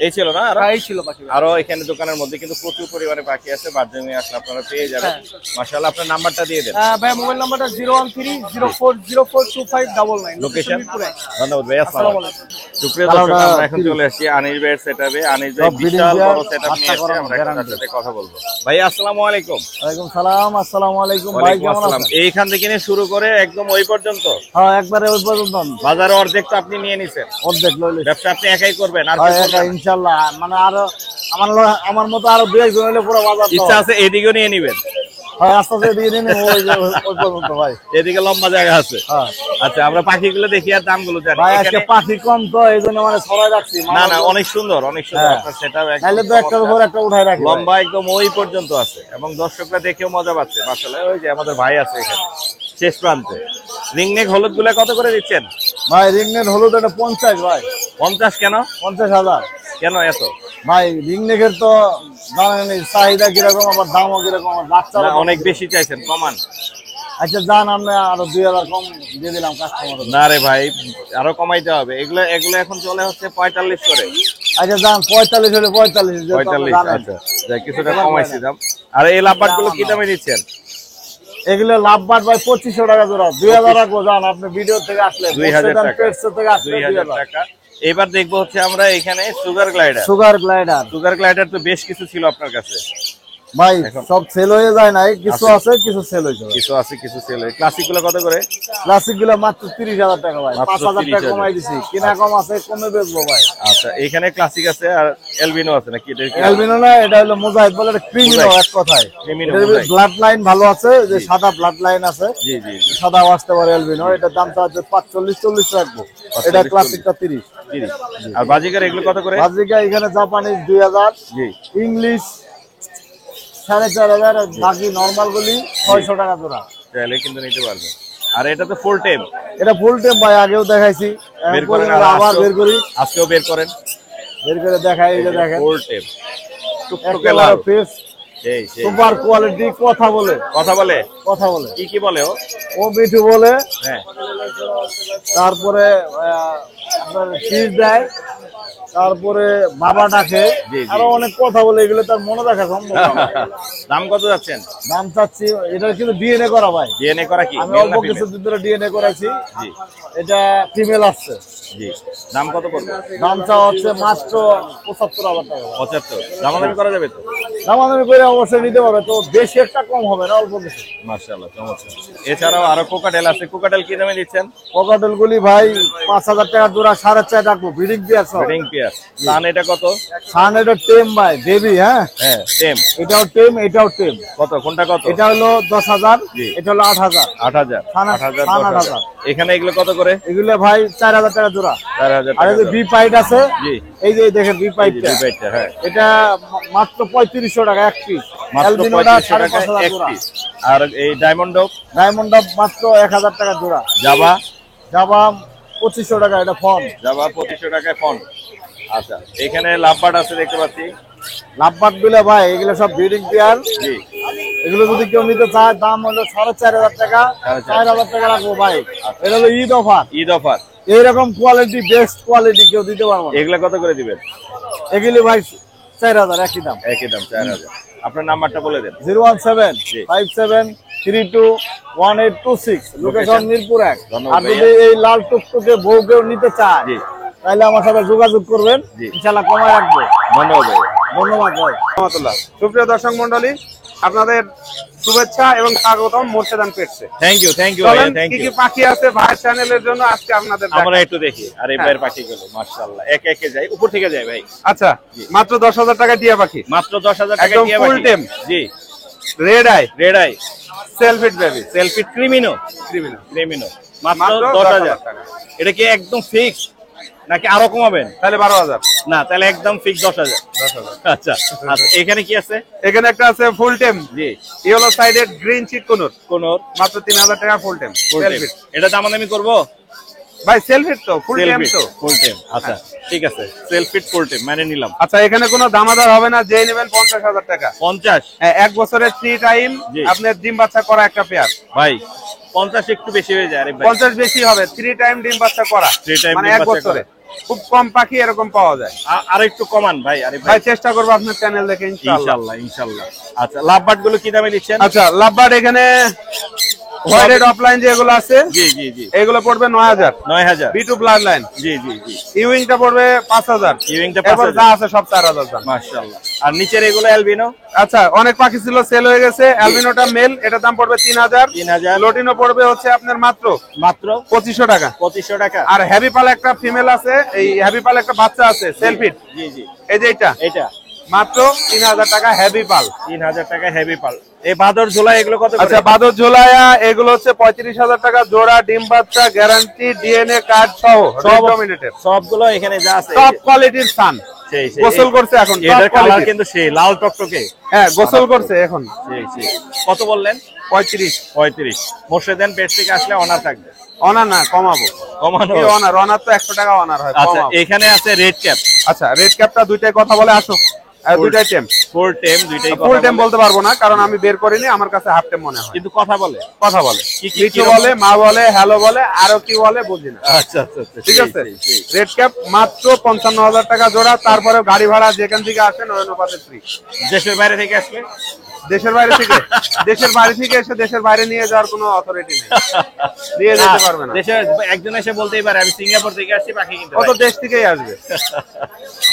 A: এই ছিল না আরো?
G: এই ছিল পাখি।
A: আরো এখানে দোকানের মধ্যে কিন্তু প্রচুর পরিমাণে পাখি আছে, বার্ডজমিং আসলে আপনারা পেয়ে যাবেন।
G: হ্যাঁ।
A: মাশাআল্লাহ, আপনার নাম্বারটা দিয়ে দেন।
G: ভাই মোবাইল নাম্বারটা 01304042599।
A: লোকেশন?
G: মিরপুরে।
A: ধন্যবাদ ভাই, আসসালামু
G: আসসালামু
A: আলাইকুম।
G: আলাইকুম।
A: সুপ্রিয় দর্শক, আমরা এখন চলে আসছি আনিস ভাইয়ের সেটআপে। আনিস ভাই বিশাল বড় সেটআপ নিয়ে আসছে, আমরা এখন তার সাথে কথা বলবো। ভাই আসসালামু আলাইকুম।
C: ওয়ালাইকুম সালাম। আসসালামু আলাইকুম ভাই,
A: ওয়ালাইকুম
C: কেমন
A: আসসালাম।
C: আছেন?
A: এইখান থেকে নিয়ে শুরু করে একদম ওই পর্যন্ত?
C: হ্যাঁ, একবারে ওই পর্যন্ত।
A: বাজারে অর্ধেক তো আপনি নিয়ে নিছেন।
C: অর্ধেক লইলে
A: ব্যবসা আপনি একাই করবেন? আর
C: হয়
A: কেউ
C: একা
A: করবে না?
C: ইনশাআল্লাহ। মানে আরো আমার মতো আরো 2-1 জন হলে পুরো বাজার তো
A: ইচ্ছা আছে এদিকেও নিয়ে নিবেন?
C: হয়, আস্তে আস্তে দিয়ে নিন ওই পর্যন্ত ভাই।
A: এদিকে লম্বা জায়গা আছে।
C: হ্যাঁ
A: আচ্ছা, আমরা পাখিগুলো দেখি আর দামগুলো জানি।
C: ভাই, আজকে
A: এখানে-
C: পাখি কম তো এই জন্য মানে সবাই রাখছি।
A: না না, অনেক সুন্দর, অনেক সুন্দর
C: হ্যাঁ।
A: আপনার সেটআপ।
C: তাহলে তো একটার উপর একটা উঠাই রাখি।
A: লম্বা একদম ওই পর্যন্ত আছে এবং দর্শকরা দেখেও মজা পাচ্ছে। আসলে ওই যে আমাদের ভাই আছে এখানে শেষ প্রান্তে। রিংনেক হলুদ গুলা কত করে দিচ্ছেন
C: ভাই রিংনেট হলুদ এটা 50 ভাই।
A: 50 কেন?
C: 50,000।
A: কেন এত?
C: ভাই রিং নেকের তো জানেন চাহিদা কিরকম, আবার দামও কিরকম, আমার বাচ্চারা
A: অনেক বেশি চাইছেন, কমান।
C: আচ্ছা যান, আমরা আরো 2000 কম দিয়ে দিলাম কাস্টমার।
A: না রে ভাই, আরো কমাইতে হবে। এগুলো এখন চলে হচ্ছে 45 করে।
C: আচ্ছা যান 45 হলে 45,
A: 45, আচ্ছা যাই কিছুটা কমাইছি দাম। আর এই লাভবাট গুলো কি দামে দিচ্ছেন?
C: এগুলো লাভবাট ভাই 2500 টাকা জোড়া। 2000 রাখবো যান, আপনি ভিডিও থেকে আসলে
A: 2000 টাকা,
C: পেটস থেকে আসলে
A: 2000 টাকা। এবার দেখবো হচ্ছে আমরা এখানে sugar glider.
C: Sugar glider,
A: sugar glider তো বেশ কিছু ছিল আপনার কাছে
C: ভাই সব সেল হয়ে যায় নাই, কিছু আছে কিছু সেল হয়েছে।
A: কিছু আছে, কিছু সেল হয়। ক্লাসিক গুলো কত করে?
C: ক্লাসিক গুলো মাত্র 30,000 টাকা ভাই,
A: মাত্র
C: 5000 টাকা
A: 30,000
C: কমাই দিছি। কিনা কম আছে, কমে বেচবো ভাই।
A: আচ্ছা, এখানে ক্লাসিক আছে আর এলবিনো আছে নাকি? এটা কি
C: এলবিনো না, এটা হলো মোজাইক বলে, এটা ক্রিমিনো এক কথায়।
A: ক্রিমিনো
C: ব্লাড লাইন ভালো আছে, যে সাদা ব্লাড লাইন আছে,
A: জি জি জি,
C: সাদা আসতে পারে এলবিনো। এটার দামটা হচ্ছে 45-40 রাখবো। এটা ক্লাসিকটা 30।
A: 30। আর বাজিকার এগুলো কত করে?
C: বাজিকা এখানে জাপানিজ 2000,
A: জি,
C: ইংলিশ 4500, বাকি নরমাল গুলি 600 টাকা জোড়া।
A: তাহলে কিন্তু নিতে পারবে। আর এটা তো ফুল টেম।
C: এটা ফুল টেম ভাই, আগেও দেখাইছি,
A: বের করেন,
C: আবার বের করি,
A: আজকেও বের করেন,
C: বের করে দেখাই। এই যে দেখেন
A: ফুল টেম, টুকটুকে
C: একেবারে
A: লাল,
C: ফ্রেশ,
A: সেই সেই।
C: Super quality. কথা বলে,
A: কথা বলে?
C: কথা বলে,
A: কি কি বলে ও?
C: ও মিঠু বলে,
A: হ্যাঁ,
C: তারপরে আপনার ফিস দেয়, তারপরে বাবা ডাকে,
A: জি, জি।
C: আরো অনেক কথা বলে। এগুলো তার মনে রাখা সম্ভব না।
A: দাম কত যাচ্ছেন?
C: দাম চাচ্ছি, এটা কিন্তু ডিএনএ করা ভাই।
A: ডিএনএ করা কি?
C: আমি
A: মেল
C: অল্প
A: না
C: কিছু
A: ফিমেল?
C: দিন ধরে ডিএনএ করাইছি।
A: জি
C: এটা ফিমেল আসছে।
A: জি। দাম কত পড়বে?
C: দাম চাওয়া হচ্ছে মাত্র 75,000 টাকা।
A: 75। দামাদামি করা যাবে তো?
C: দামাদামি করে অবশ্যই নিতে পারবে, তো বেশি একটা কম হবে না, অল্প কিছু।
A: মাশাআল্লাহ, চমৎকার। এছাড়াও আরো কোকাটেল আছে। কোকাটেল কি দামে দিচ্ছেন?
C: পকাটেল গুলি ভাই 5000 টাকা জোড়া, 4.5 রাখবো। ব্রিডিং পেয়ার সব।
A: Breeding pair. সান এটা কত?
C: সান এটা টেম ভাই, বেবি। হ্যাঁ
A: হ্যাঁ, টেম।
C: এটাও টেম, এটাও টেম।
A: কত? কোনটা কত?
C: এটা হলো 10,000,
A: জি।
C: এটা হলো 8,000।
A: 8000।
C: সান
A: 8000,
C: সান
A: 10,000।
C: 8,000।
A: এখানে এগুলো কত করে?
C: এগুলো ভাই 4000 টাকা জোড়া।
A: 4000
C: আর
A: টাকা।
C: এই যে বি পাইট আছে,
A: জি,
C: এই যে দেখেন বি পাইটটা,
A: এই বাইটটা, হ্যাঁ,
C: এটা মাত্র 3500 টাকা এক পিস।
A: মাত্র
C: অ্যালবিনোটা
A: 3500 টাকা
C: 5,500
A: এক
C: জোড়া।
A: পিস। আর এই ডায়মন্ড ডগ,
C: ডায়মন্ড মাত্র 1000 টাকা জোড়া।
A: জাভা,
C: জাভা 2500 টাকা, এটা ফোন।
A: জাভা 2500 টাকায় ফোন। আচ্ছা, এখানে লাভবার্ড আছে দেখতে পাচ্ছি।
C: লাভবাট গুলো ভাই, এগুলো সব ব্রিডিং পেয়ার।
A: জি,
C: এগুলো যদি কেউ নিতে চায়, দাম হলো 4,500 টাকা। 4,000 টাকা রাখবো ভাই। এটা হলো ঈদ অফার।
A: ঈদ অফার।
C: এইরকম কোয়ালিটি, বেস্ট কোয়ালিটি কেউ দিতে পারবো না।
A: এগুলা কত করে দিবেন?
C: এগুলি ভাই 4000 একই দাম।
A: একই দাম, 4000। আপনার নাম্বারটা বলে দেন।
C: 01757321826, লোকেশন মিরপুর 1।
A: ধন্যবাদ
C: আর যদি
A: ভাইয়া।
C: এই লাল টুকটুকে বউ কেউ নিতে চায়,
A: জি,
C: তাহলে আমার সাথে যোগাযোগ করবেন,
A: জি।
C: ইনশাআল্লাহ কমায় রাখবো।
A: ধন্যবাদ ভাই।
C: ধন্যবাদ ভাই।
G: রহমতুল্লাহ। সুপ্রিয় দর্শক মন্ডলী, আপনাদের শুভেচ্ছা এবং স্বাগতম মোর্শেদান পেটসে।
A: থ্যাংক ইউ
G: চলেন,
A: থ্যাংক
G: কি
A: ইউ।
G: কি পাখি আছে ভাই চ্যানেলের জন্য আজকে আপনাদের দেখাবো।
A: আমরা একটু দেখি। আর এই ভাইয়ের পাখিগুলো মাশাআল্লাহ একে একে যাই, উপর থেকে যাই ভাই।
G: আচ্ছা, মাত্র 10,000 টাকা টিয়া পাখি,
A: মাত্র 10,000 টাকা
G: একদম
A: টিয়া
G: full
A: পাখি।
G: tame।
A: জি,
G: red eye,
A: red eye,
G: self feed baby,
A: self feed creamino,
G: criminal.
A: Creamino, মাত্র
G: মাত্র
A: 10,000
G: টাকা।
A: এটা কি একদম ফিক্স নাকি আরো কমাবেন?
G: তাহলে 12,000।
A: না, তাহলে একদম ফিক্স 10,000।
G: 10,000।
A: আচ্ছা আচ্ছা, এখানে কি আছে?
G: এখানে একটা আছে ফুল টেম,
A: জি,
G: ইয়েলো সাইডেড গ্রিন চিক কোনর,
A: কোন
G: মাত্র 3,000 টাকা ফুল টেম। সেলফিট
A: এটা দামাদামি করবো?
G: ভাই, সেলফিট তো ফুল টেম তো।
A: ফুল টেম। আচ্ছা ঠিক আছে, সেলফিট ফুল টেম মানে নিলাম।
G: আচ্ছা, এখানে কোনো দামাদার হবে না, যে নেবেন 50,000 টাকা।
A: 50?
G: এক বছরের 3 টাইম
A: জি।
G: আপনার ডিম বাচ্চা করা একটা পেয়ার।
A: ভাই 50 একটু বেশি হয়ে যায়। আরে ভাই
G: 50 বেশি হবে, 3 টাইম ডিম বাচ্চা করা,
A: 3 টাইম
G: মানে
A: ডিম
G: এক
A: বাচ্চা
G: বছরে।
A: করা।
G: খুব কম পাখি এরকম পাওয়া যায়।
A: আর একটু কমান ভাই। আরে
G: ভাই চেষ্টা করবো আপনার চ্যানেল দেখে ইনশাআল্লাহ।
A: ইনশাআল্লাহ ইনশাআল্লাহ। আচ্ছা, লাভবার্ড গুলো কি দামে দিচ্ছেন?
G: আচ্ছা, লাভবার্ড এখানে হোয়াইটেড অফলাইন যেগুলো আছে,
A: জি জি জি,
G: এগুলো পড়বে 9,000।
A: 9,000।
G: B two blood line.
A: জি জি জি,
G: ইউইংটা পড়বে 5,000।
A: ইউইংটা
G: এবার
A: 5,000।
G: যা আছে সব 4,000 দাম।
A: মাশাআল্লাহ। আর নিচের এগুলো অ্যালবিনো?
G: আচ্ছা, অনেক পাখি ছিল, সেল হয়ে গেছে। অ্যালবিনোটা মেল, এটার দাম পড়বে 3,000।
A: 3,000।
G: লোটিনো পড়বে হচ্ছে আপনার মাত্র
A: মাত্র
G: 2,500 টাকা।
A: 2500 টাকা।
G: আর হ্যাভি পাল একটা ফিমেল আছে, এই হ্যাভি পাল একটা বাচ্চা আছে সেলফিট,
A: জি জি,
G: এই যে এটা
A: এটা
G: মাত্র 3,000 টাকা হ্যাভি পাল।
A: 3,000 টাকা হেভি পাল। এই বাদর ঝোলা এগুলো কত করে?
G: আচ্ছা, বাদর ঝোলায়া এগুলো হচ্ছে 35,000 টাকা জোড়া, ডিম বাচ্চা গ্যারান্টি, ডিএনএ কার্ড সহ,
A: সব
G: ডমিনেটেড,
A: সবগুলো এখানে যা আছে
G: টপ কোয়ালিটির সান।
A: সেই সেই।
G: গোসল করছে এখন, top
A: এটার কালার
G: quality-র।
A: কিন্তু সেই লাল টকটকে।
G: হ্যাঁ, গোসল করছে এখন।
A: সেই সেই। কত বললেন?
G: 35।
A: 35। মোর্শেদান পেট থেকে আসলে অনার থাকবে।
C: অনার না, কমাবো।
A: কমানো
C: অনার, অনার তো 100 টাকা অনার হয়।
A: আচ্ছা এখানে আছে রেড ক্যাপ।
C: আচ্ছা রেড ক্যাপটা দুইটাই কথা বলে, আসো। দুইটাই টেম।
A: ফুল টেম দুইটাই কথা
C: ফুল টেম
A: বলে।
C: বলতে পারবো না কারণ আমি বের করিনি, আমার কাছে হাফ টেম মনে হয়।
A: কিন্তু কথা বলে।
C: কথা বলে,
A: কি
C: মিঠু বলে, মা বলে, হ্যালো বলে, আরো কি বলে বুঝি না।
A: আচ্ছা আচ্ছা আচ্ছা
C: ঠিক আছে। রেড ক্যাপ মাত্র 55,000 টাকা জোড়া, তারপরে গাড়ি ভাড়া যেখান থেকে আসেন ওই অনুপাতে ফ্রি।
A: দেশের বাইরে থেকে আসলে?
C: দেশের বাইরে থেকে, দেশের বাইরে থেকে এসে দেশের বাইরে নিয়ে যাওয়ার কোনো অথরিটি নেই, নিয়ে যেতে পারবে না।
A: দেশের একজন এসে বলতেই পারে আমি সিঙ্গাপুর থেকে আসছি পাখি কিনতে।
C: কত দেশ থেকেই আসবে,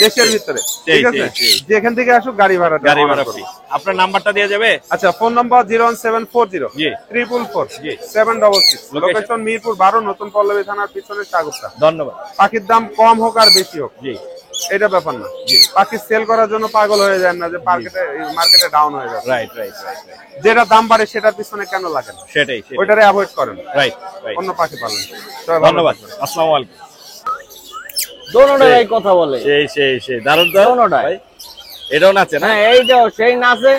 C: দেশের ভিতরে। ঠিক আছে, যেখান থেকে আসুক গাড়ি ভাড়া,
A: গাড়ি ভাড়া ফ্রি। আপনার নাম্বারটা দিয়ে যাবে?
C: আচ্ছা ফোন নম্বর 01740
A: জি
C: 444
A: জি
C: 766। লোকেশন মিরপুর 12, নতুন পল্লবী থানার পিছনে সাগুপ্তা।
A: ধন্যবাদ।
C: পাখির দাম কম হোক আর বেশি হোক
A: জি
C: এটা ব্যাপার না। পাখি সেল করার জন্য পাগল হয়ে যায় না যে মার্কেটে ডাউন হয়ে যাবে।
A: রাইট রাইট রাইট
C: যেটা দাম বাড়ে সেটার পিছনে কেন লাগে না,
A: সেটাই
C: ওইটারে অ্যাভয়েড করেন।
A: Right right.
C: অন্য পাখি পালন।
A: ধন্যবাদ। আসসালামু আলাইকুম।
H: দোনোটাই কথা বলে।
A: সেই দারুণ তো
H: দোনোটাই।
A: ভাই। এটাও নাচে না?
H: হ্যাঁ এইটাও সেই নাচে,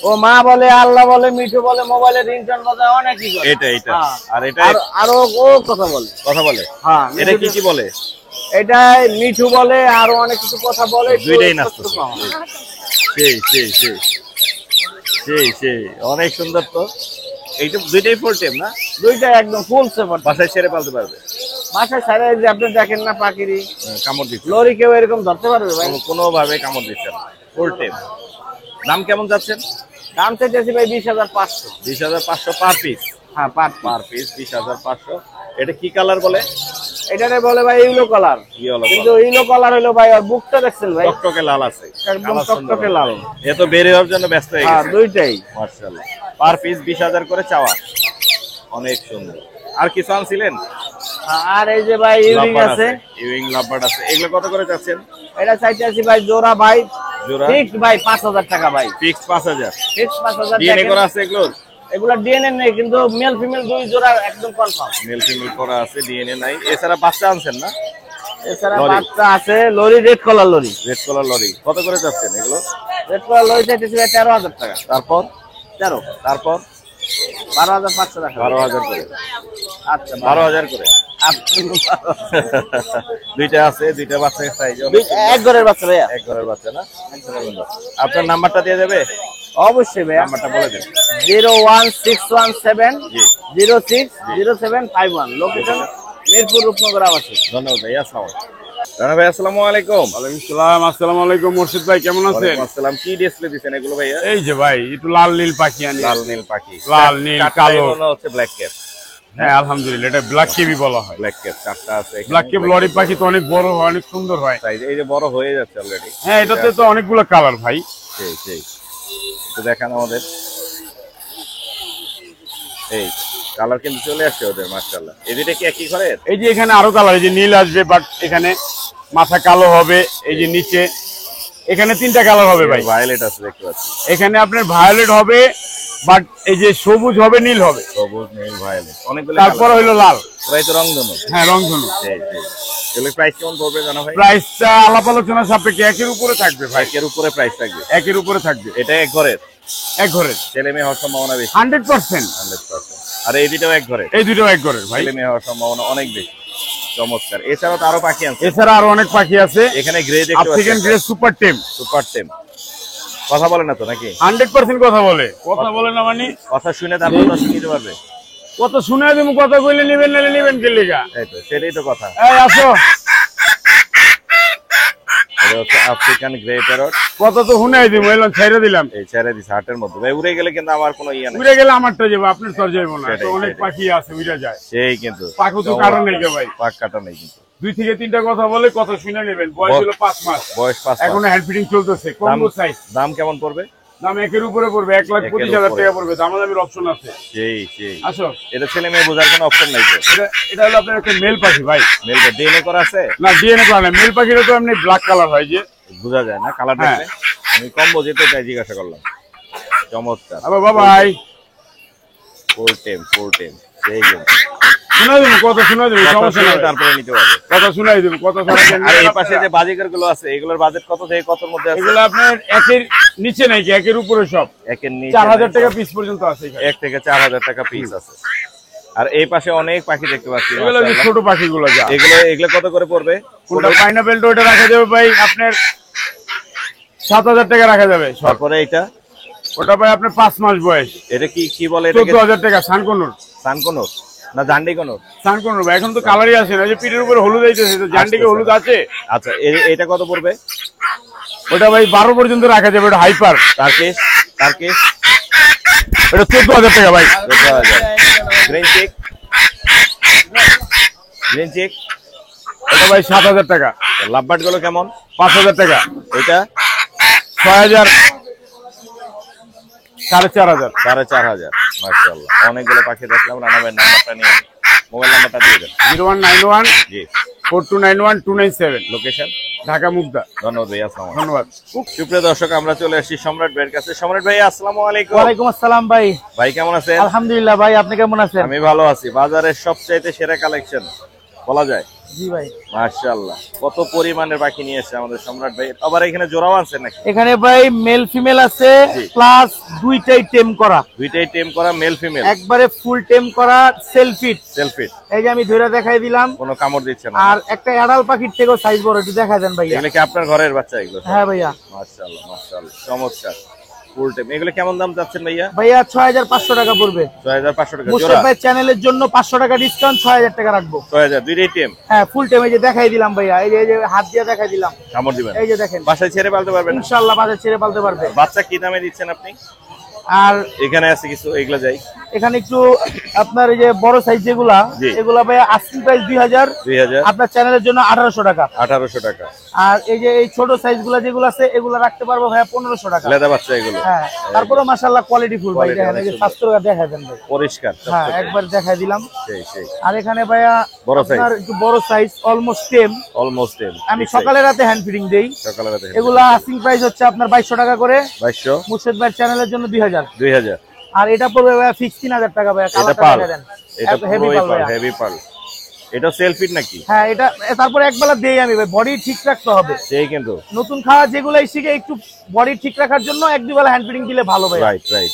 H: ও মা বলে, আল্লাহ বলে, মিঠু বলে, মোবাইলে রিংটোন বাজায়, অনেকই করে।
A: এটা
H: হ্যাঁ।
A: আর এটা
H: আরো ও কথা বলে।
A: কথা বলে?
H: হ্যাঁ
A: এটা কি বলে?
H: এটা মিঠু বলে, আরো অনেক কিছু কথা বলে।
A: দুইটাই নাচতে সেই অনেক সুন্দর তো। এইটা দুইটাই ফুল টেম না?
H: দুইটাই একদম ফুল সেপার।
A: বাসায় ছেড়ে পালতে পারবে?
H: বাসায় ছাড়া যে আপনি দেখেন না পাখিরি
A: কামড় দিচ্ছে?
H: লরি কেউ এরকম ধরতে পারবে ভাই?
A: কোনোভাবে কামড় দিচ্ছে না। ফুল টেম। দাম কেমন যাচ্ছেন?
H: দাম চাইতেছি ভাই 20,500।
A: 20,500 পার পিস?
H: হ্যাঁ
A: পার পিস 20,500। এটা কি কালার বলে?
H: এটারে বলে ভাই ইউলো কালার।
A: ইয়েলো
H: কিন্তু ইউলো কালার হলো ভাই, আর বুকটা দেখছেন ভাই
A: টকটকে লাল আছে,
H: একদম টকটকে লাল।
A: এ তো বের হওয়ার জন্য ব্যস্ত হয়ে
H: হ্যাঁ
A: গেছে।
H: দুইটাই
A: মাশাআল্লাহ। পার পিস 20,000 করে চাওয়া। অনেক সুন্দর। আর কিছু আনছিলেন?
H: আর এই যে ভাই ইউরিং আছে,
A: ইউরিং লাভবার্ড আছে। এগুলো কত করে যাচ্ছেন?
H: এটা চাইতেছি ভাই জোড়া ভাই,
A: জোড়া
H: ফিক্স ভাই 5,000 টাকা ভাই।
A: ফিক্স 5,000।
H: ফিক্স 5,000
A: ডিএনএ
H: টাকা।
A: করা আছে এগুলো?
H: এগুলা ডিএনএ নেই, কিন্তু মেল ফিমেল দুই জোড়া একদম কনফার্ম।
A: মেল ফিমেল করা আছে, ডিএনএ নাই। এছাড়া বাচ্চা আনছেন না?
H: এছাড়া
A: লরি।
H: বাচ্চা আছে, lory red colour lory.
A: Red colour lory কত করে যাচ্ছেন এগুলো?
H: রেড কালার লরি চাইতেছি ভাই 13,000 টাকা।
A: তারপর
H: 13,
A: তারপর
H: 12,500 টাকা।
A: 12,000 করে।
H: আচ্ছা
A: 12,000 করে।
H: আপনি
A: দুইটা আছে, দুইটা বাচ্চা সাইজ
H: এক ঘরের বাচ্চা ভাইয়া?
A: এক ঘরের বাচ্চা না? আপনার নাম্বারটা দিয়ে যাবে?
H: অবশ্যই ভাইয়া।
A: নাম্বারটা বলে দেন।
H: 01617 060751। লোকেশন মিরপুর রূপনগর আবাসিক।
A: ধন্যবাদ ভাই। আসসালামু আলাইকুম। রানা ভাই আসসালামু আলাইকুম।
C: ওয়ালাইকুম সালাম। আসসালামু আলাইকুম মুর্শিদ ভাই, কেমন আছেন?
A: ওয়ালাইকুম আসসালাম। কি ডিসপ্লে দিবেন এগুলো ভাইয়া?
C: এই যে ভাই একটু লাল নীল পাখি আনি।
A: লাল নীল পাখি,
C: লাল নীল
A: চারটায়
C: কালো।
A: মনে হচ্ছে ব্ল্যাক ক্যাপ।
C: হ্যাঁ আলহামদুলিল্লাহ, এটা ব্ল্যাক কেবি বলা হয়।
A: ব্ল্যাক ক্যাপ চারটা আছে।
C: ব্ল্যাক কেব লরি পাখি তো অনেক বড় হয়, অনেক সুন্দর হয়।
A: সাইজ এই যে বড় হয়ে যাচ্ছে অলরেডি।
C: হ্যাঁ এটাতে তো অনেকগুলো কালার ভাই।
A: সেই তো দেখান আমাদের। এই কালার কিন্তু চলে আসছে ওদের মাশাআল্লাহ। এই দুইটা কি একই ঘরের?
C: এই যে এখানে আরো কালার, এই যে নীল আসবে, বাট এখানে মাথা কালো হবে। এই যে নিচে এখানে 3টা কালার হবে ভাই।
A: ভায়োলেট আছে দেখতে পাচ্ছি।
C: এখানে আপনার ভায়োলেট হবে, বাট এই যে সবুজ হবে, নীল হবে,
A: সবুজ নীল ভায়োলেট অনেকগুলো।
C: তারপর হইলো লাল।
A: প্রায় তো রংধনু।
C: হ্যাঁ রংধনু।
A: এগুলো প্রাইস কেমন পড়বে জানা ভাই?
C: প্রাইসটা আলাপ আলোচনা সাপেক্ষে একের উপরে থাকবে ভাই।
A: একের উপরে প্রাইস থাকবে?
C: একের উপরে থাকবে।
A: এটা এক ঘরের?
C: এক ঘরের।
A: ছেলে মেয়ে হওয়ার সম্ভাবনা বেশি?
C: 100%।
A: 100%। আর এই দুইটাও এক ঘরের?
C: এই দুটো এক ঘরের ভাই।
A: ছেলে মেয়ে হওয়ার সম্ভাবনা অনেক বেশি। চমৎকার। এছাড়াও তো আরো পাখি আছে?
C: এছাড়া আরো অনেক পাখি আছে।
A: এখানে গ্রে দেখতে পাচ্ছি,
C: আফ্রিকান গ্রে সুপার টেম।
A: সুপার টেম। কথা বলে না তো নাকি?
C: 100% কথা বলে। কথা বলে না মানে
A: কথা শুনে তারপর দর্শক নিতে পারবে?
C: কত শুনে তুমি কথা কইলে নিবেন, নালে নিবেন কে লিগা?
A: এই তো সেটাই তো কথা।
C: এই আসো,
A: এটা হচ্ছে আফ্রিকান গ্রে প্যারট।
C: কত তো শুনাই দিমু, এলাম ছেড়ে দিলাম।
A: এই ছেড়ে দিছে হাটের মধ্যে ভাই। উড়ে গেলে কিন্তু আমার কোনো ইয়া নেই।
C: উড়ে গেলে আমারটা যাবো, আপনার তোর যাইবো না।
A: সেটাই,
C: তো অনেক
A: সেটাই।
C: পাখি আছে উড়ে যায়।
A: সেই কিন্তু
C: পাখি তো কারণ নেই কে ভাই।
A: পাক কাটা নেই কিন্তু।
C: 2 থেকে 3টা কথা বলে কথা শুনে নেবেন। বয়স হলো 5 মাস।
A: বয়স 5 মাস।
C: এখনো হ্যান্ড ফিটিং চলতেছে। Combo size.
A: দাম কেমন পড়বে?
C: দাম একের উপরে পড়বে, 1,25,000 টাকা পড়বে। দামাদামির অপশন আছে।
A: সেই
C: আসো।
A: এটা ছেলে মেয়ে বোঝার কোনো অপশন নাই তো?
C: এটা হলো আপনার একটা মেল পাখি ভাই।
A: মেল ডিএনএ করা আছে?
C: না ডিএনএ করা না। মেল পাখিটা তো এমনি ব্ল্যাক কালার হয়, যে
A: বোঝা যায় না কালার দেখলে। আমি কম বোঝেতে তাই জিজ্ঞাসা করলাম। চমৎকার।
C: আবার বাবাই
A: ফুল টেম সেই কিন্তু
C: শুনাই দেবো, কথা শুনাই দেবো, সমস্যা নাই।
A: তারপরে নিতে পারবে।
C: কথা শুনাই দেবো, কথা
A: আর এই পাশে যে বাজিকার গুলো আছে এগুলোর বাজেট কত থেকে কতর মধ্যে আছে?
C: এগুলো আপনার একের নিচে নাই, একের উপরে সব।
A: একের নিচে
C: 4,000 টাকা পিস পর্যন্ত আছে এখানে।
A: 1 থেকে 4,000 টাকা পিস আছে। আর এই পাশে অনেক পাখি দেখতে পাচ্ছি
C: এগুলো যে ছোট পাখিগুলো যা
A: এগুলো কত করে পড়বে?
C: কোনটা পাইনাপেলটা ওটা রাখা যাবে ভাই আপনার 7,000 টাকা রাখা যাবে।
A: তারপরে এটা
C: ওটা ভাই আপনার 5 মাস বয়স।
A: এটা কি বলে এটাকে?
C: 14,000 টাকা। সানকনুর
A: না জান্ডি কোনর?
C: সানকনুর ভাই, এখন তো কালারই আছে না, যে পিঠের উপরে হলুদ আইতেছে, তো জান্ডিকে হলুদ আছে।
A: আচ্ছা এটা কত পড়বে?
C: ওটা ভাই 12 পর্যন্ত রাখা যাবে। ওটা হাইপার
A: টার্কিশ
C: এটা 14,000 টাকা ভাই।
A: 14,000। গ্রিন চিক
C: এটা ভাই 7,000 টাকা।
A: লাভবার্ড গুলো কেমন?
C: 5,000 টাকা।
A: এটা
C: 6,000, 4,500।
A: 4,500। মাশাআল্লাহ, অনেকগুলো পাখি দেখলাম। রানা ভাইয়ের নাম্বারটা নিয়ে মোবাইল নাম্বারটা দিয়ে দেন।
C: 0191
A: জি
C: 4291 297,
A: লোকেশন
C: ঢাকা মুগদা।
A: ধন্যবাদ ভাই, আসসালামু আলাইকুম।
C: ধন্যবাদ।
A: সুপ্রিয় দর্শক, আমরা চলে আসছি সম্রাট ভাইয়ের কাছে। সম্রাট ভাই আসসালামু আলাইকুম।
H: ওয়ালাইকুম আসসালাম ভাই।
A: ভাই কেমন আছেন?
H: আলহামদুলিল্লাহ ভাই, আপনি কেমন আছেন?
A: আমি ভালো আছি। বাজারের সবচাইতে সেরা কালেকশন বলা যায়।
H: জি ভাই।
A: মাশাআল্লাহ, কত পরিমাণের পাখি নিয়ে এসেছে আমাদের সম্রাট ভাই। আবার এখানে জোড়াও আনছেন নাকি?
H: এখানে ভাই মেল ফিমেল আছে, প্লাস দুইটাই টেম করা,
A: দুইটাই টেম করা মেল ফিমেল,
H: একবারে ফুল টেম করা, সেলফিট। এই যে আমি ধরে দেখাই দিলাম,
A: কোনো কামড় দিচ্ছে না।
H: আর একটা অ্যাডাল পাখির থেকেও সাইজ বড়, একটু দেখা দেন ভাইয়া।
A: এগুলো কি আপনার ঘরের বাচ্চা এগুলো?
H: হ্যাঁ ভাইয়া।
A: মাশাআল্লাহ মাশাআল্লাহ, চমৎকার ফুল টেম। এগুলো কেমন দাম চাচ্ছেন ভাইয়া?
H: ভাইয়া 6,500 টাকা পড়বে।
A: 6,500 টাকা
H: মুস্তাফা
A: জোড়া।
H: ভাই চ্যানেলের জন্য 500 টাকা ডিসকাউন্ট, 6,000 টাকা রাখবো।
A: 6,000 দুইটাই টেম।
H: হ্যাঁ ফুল টেম। এই যে দেখাই দিলাম ভাইয়া, এই যে হাত দিয়ে দেখাই দিলাম,
A: কামড় দিবেন?
H: এই যে দেখেন।
A: বাসায় ছেড়ে পালতে পারবেন
H: ইনশাআল্লাহ বাজার ছেড়ে পালতে পারবে।
A: বাচ্চা কি দামে দিচ্ছেন আপনি?
H: আর
A: এখানে আছে কিছু, এগুলা যাই।
H: এখানে একটু আপনার এই যে বড় সাইজ যেগুলা,
A: জি।
H: এগুলা ভাই আস্কিং প্রাইস 2,000,
A: 2,000,
H: আপনার চ্যানেলের জন্য 1,800 টাকা।
A: 1,800 টাকা।
H: আর এই যে এই ছোট সাইজ গুলা যেগুলো আছে, এগুলো রাখতে পারবো ভাই 1,500 টাকা।
A: লেদা বাচ্চা এগুলো।
H: হ্যাঁ, তারপরে মাশাআল্লাহ কোয়ালিটি ফুল ভাই,
A: Quality
H: দেখেন এই যে
A: অনেক
H: 700 টাকা দেখাই দেন ভাই।
A: পরিষ্কার
H: হ্যাঁ একবার দেখাই দিলাম।
A: সেই
H: আর এখানে ভাইয়া
A: বড় size।
H: আপনার একটু বড় সাইজ, অলমোস্ট টেম।
A: অলমোস্ট টেম।
H: আমি সকালে রাতে হ্যান্ড ফিডিং দেই।
A: সকালে রাতে
H: এগুলা আস্কিং প্রাইস হচ্ছে আপনার 2,200 টাকা করে।
A: 2,200।
H: মুর্শিদ ভাই চ্যানেলের জন্য 2,000।
A: 2,000।
H: আর এটা পড়বে ভাইয়া ফিক্স 3,000 টাকা ভাইয়া।
A: এটা
H: কালারটা
A: পাল,
H: দেখা দেন,
A: এটা
H: হেভি
A: পুরোই
H: পাল
A: পাল,
H: ভাইয়া।
A: হেভি পাল। এটা সেলফিট নাকি?
H: হ্যাঁ এটা তারপরে একবেলা দেই আমি ভাই, বডি ঠিক রাখতে হবে।
A: সেই কিন্তু
H: নতুন খাওয়া যেগুলাই শিখে একটু বডি ঠিক রাখার জন্য 1-2 বেলা হ্যান্ড ফিডিং দিলে ভালো ভাই।
A: রাইট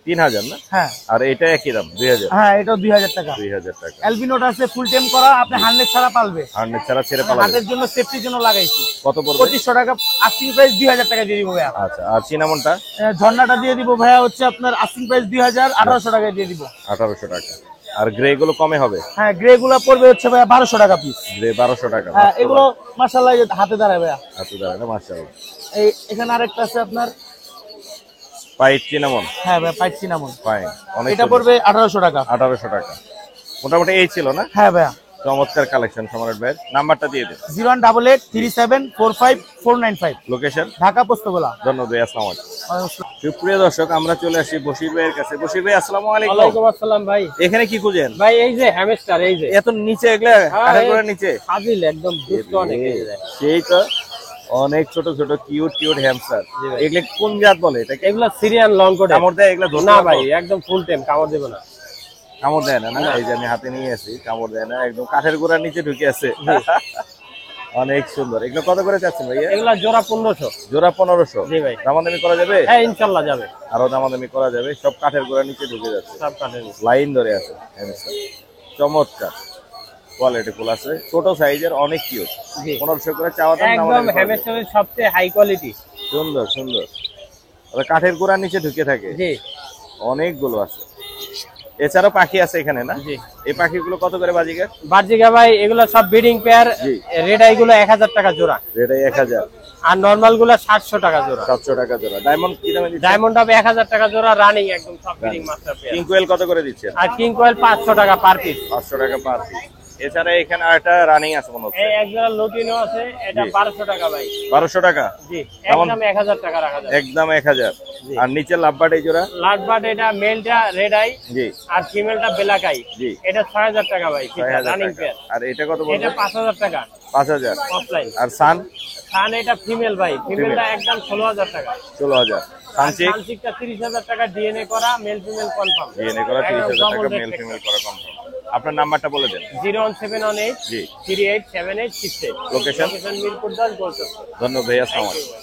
A: 3,000 না?
H: হ্যাঁ
A: আর এটা একই দাম 2,000।
H: হ্যাঁ এটাও 2,000 টাকা।
A: 2,000 টাকা।
H: অ্যালবিনোটা আছে ফুল টেম করা, আপনি হান্ড্রেড ছাড়া পালবে।
A: হান্ড্রেড ছাড়া ছেড়ে পালা যাবে।
H: হাতের জন্য সেফটির জন্য লাগাইছি।
A: কত পড়বে?
H: 2,500 টাকা আস্কিং প্রাইস, 2,000 টাকা দিয়ে দিব ভাইয়া।
A: আচ্ছা, আর চিনামনটা?
H: ঝর্ণাটা দিয়ে দিব ভাইয়া, হচ্ছে আপনার আস্কিং প্রাইস 2,000, 1,800 টাকায় দিয়ে দিব।
A: 1,800 টাকা। আর গ্রে গুলো কমে হবে?
H: হ্যাঁ গ্রে গুলা পড়বে হচ্ছে ভাইয়া 1,200 টাকা পিস।
A: গ্রে 1,200 টাকা।
H: হ্যাঁ এগুলো মাশাআল্লাহ হাতে দাঁড়ায় ভাইয়া।
A: আচ্ছা দাঁড়ানো, মাশাআল্লাহ।
H: এই এখানে আরেকটা আছে আপনার,
A: পাইট চিনামন।
H: হ্যাঁ ভাইয়া পাইট সিনামন,
A: ফাইন, অনেক
H: এটা
A: সুন্দর।
H: পড়বে 1,800 টাকা।
A: 1,800 টাকা। মোটামুটি এই ছিল না?
H: হ্যাঁ ভাইয়া।
A: চমৎকার কালেকশন সম্রাট ভাই। নাম্বারটা দিয়ে দিন।
H: 01883745495,
A: লোকেশন
H: ঢাকা পোস্তগোলা।
A: ধন্যবাদ ভাই, আসসালামু আলাইকুম। সুপ্রিয় দর্শক, আমরা চলে আসি বশির ভাইয়ের কাছে। বশির ভাই আসসালামু আলাইকুম।
B: ওয়ালাইকুম আসসালাম ভাই।
A: এখানে কি খুঁজেন
B: ভাই এই যে হ্যামস্টার, এই যে
A: এত নিচে? এগুলা কাঠের গোড়ার নিচে?
B: ফাজিল একদম দুষ্ট অনেক। এই যে
A: সেই তো অনেক ছোট ছোট কিউট হ্যামস্টার। এগুলা কোন জাত বলে এটাকে?
B: এগুলা সিরিয়ান লং কোট।
A: কামড় দেয় এগুলা? ধরতে
B: না
A: পারবো?
B: ভাই একদম ফুল টাইম কামড় দেব না।
A: কামড় দেয় না? না, এই যে আমি হাতে নিয়ে আসি, কামড় দেয় না, একদম কাঠের গোড়ার নিচে ঢুকে আছে। অনেক সুন্দর। এগুলো কত করে চাচ্ছেন ভাইয়া?
B: এগুলা জোড়া 1500।
A: জোড়া 1500।
B: জি ভাই।
A: দামাদামি করা যাবে?
B: হ্যাঁ ইনশাআল্লাহ যাবে।
A: আরো দামাদামি করা যাবে। সব কাঠের গোড়ার নিচে ঢুকে যাচ্ছে,
B: সব কাটেন।
A: লাইন ধরে আছে। চমৎকার কোয়ালিটি ফুল আছে, ছোট সাইজের, অনেক কিউট। 1500 করে চাওয়া দাম।
B: একদম হ্যামস্টারের সবচেয়ে হাই কোয়ালিটি।
A: সুন্দর সুন্দর। ওরা কাঠের গোড়ার নিচে ঢুকে থাকে।
B: জি
A: অনেকগুলো আছে। এছাড়াও পাখি আছে এখানে না?
B: জি।
A: এই পাখিগুলো কত করে বাজিকার?
B: বার্জিকা ভাই এগুলো সব breeding pair.
A: G.
B: Red I গুলো 1000 টাকা জোড়া,
A: রেডাই 1000,
B: আর নরমাল গুলো 700 টাকা জোড়া।
A: 700 টাকা জোড়া। ডায়মন্ড কি দামে দিচ্ছেন?
B: ডায়মন্ড হবে 1000 টাকা জোড়া, রানিং একদম সব ব্রিডিং মাস্টার পেয়ার।
A: কিং কোয়েল কত করে দিচ্ছেন?
B: আর কিং কোয়েল 500 টাকা পার পিস।
A: 500 টাকা পার পিস। এছাড়া এখানে আরেকটা রানিং আছে মনে হচ্ছে।
B: এই এক জোড়া লুটিনো আছে, এটা 1200 টাকা ভাই।
A: 1200 টাকা।
B: জি,
A: কেমন?
B: একদম 1000 টাকা রাখা যাবে।
A: একদম 1000। আর নিচে লাভবার্ড এই জোড়া?
B: লাটবাট এটা মেলটা রেড আই,
A: জি
B: আর ফিমেলটা ব্ল্যাক আই।
A: জি।
B: এটা 6000 টাকা ভাই,
A: 6000
B: রানিং
A: টাকা।
B: পেয়ার।
A: আর এটা কত
B: এটা
A: বলবো?
B: 5000 টাকা
A: 5000।
B: অফলাইন।
A: আর সান?
B: সান এটা ফিমেল ভাই, ফিমেলটা একদম 16000 টাকা।
A: 16000। সানচিক?
B: সানচিকটা 30000 টাকা, ডিএনএ করা, মেল ফিমেল কনফার্ম।
A: ডিএনএ করা 30000 টাকা, মেল ফিমেল করা কনফার্ম। আপনার নাম্বারটা বলে দেন।
B: 01718
A: জি।
B: 387868।
A: লোকেশন?
B: মিরপুর 10 গোলচত্বর।
A: ধন্যবাদ ভাই, আসসালামু আলাইকুম।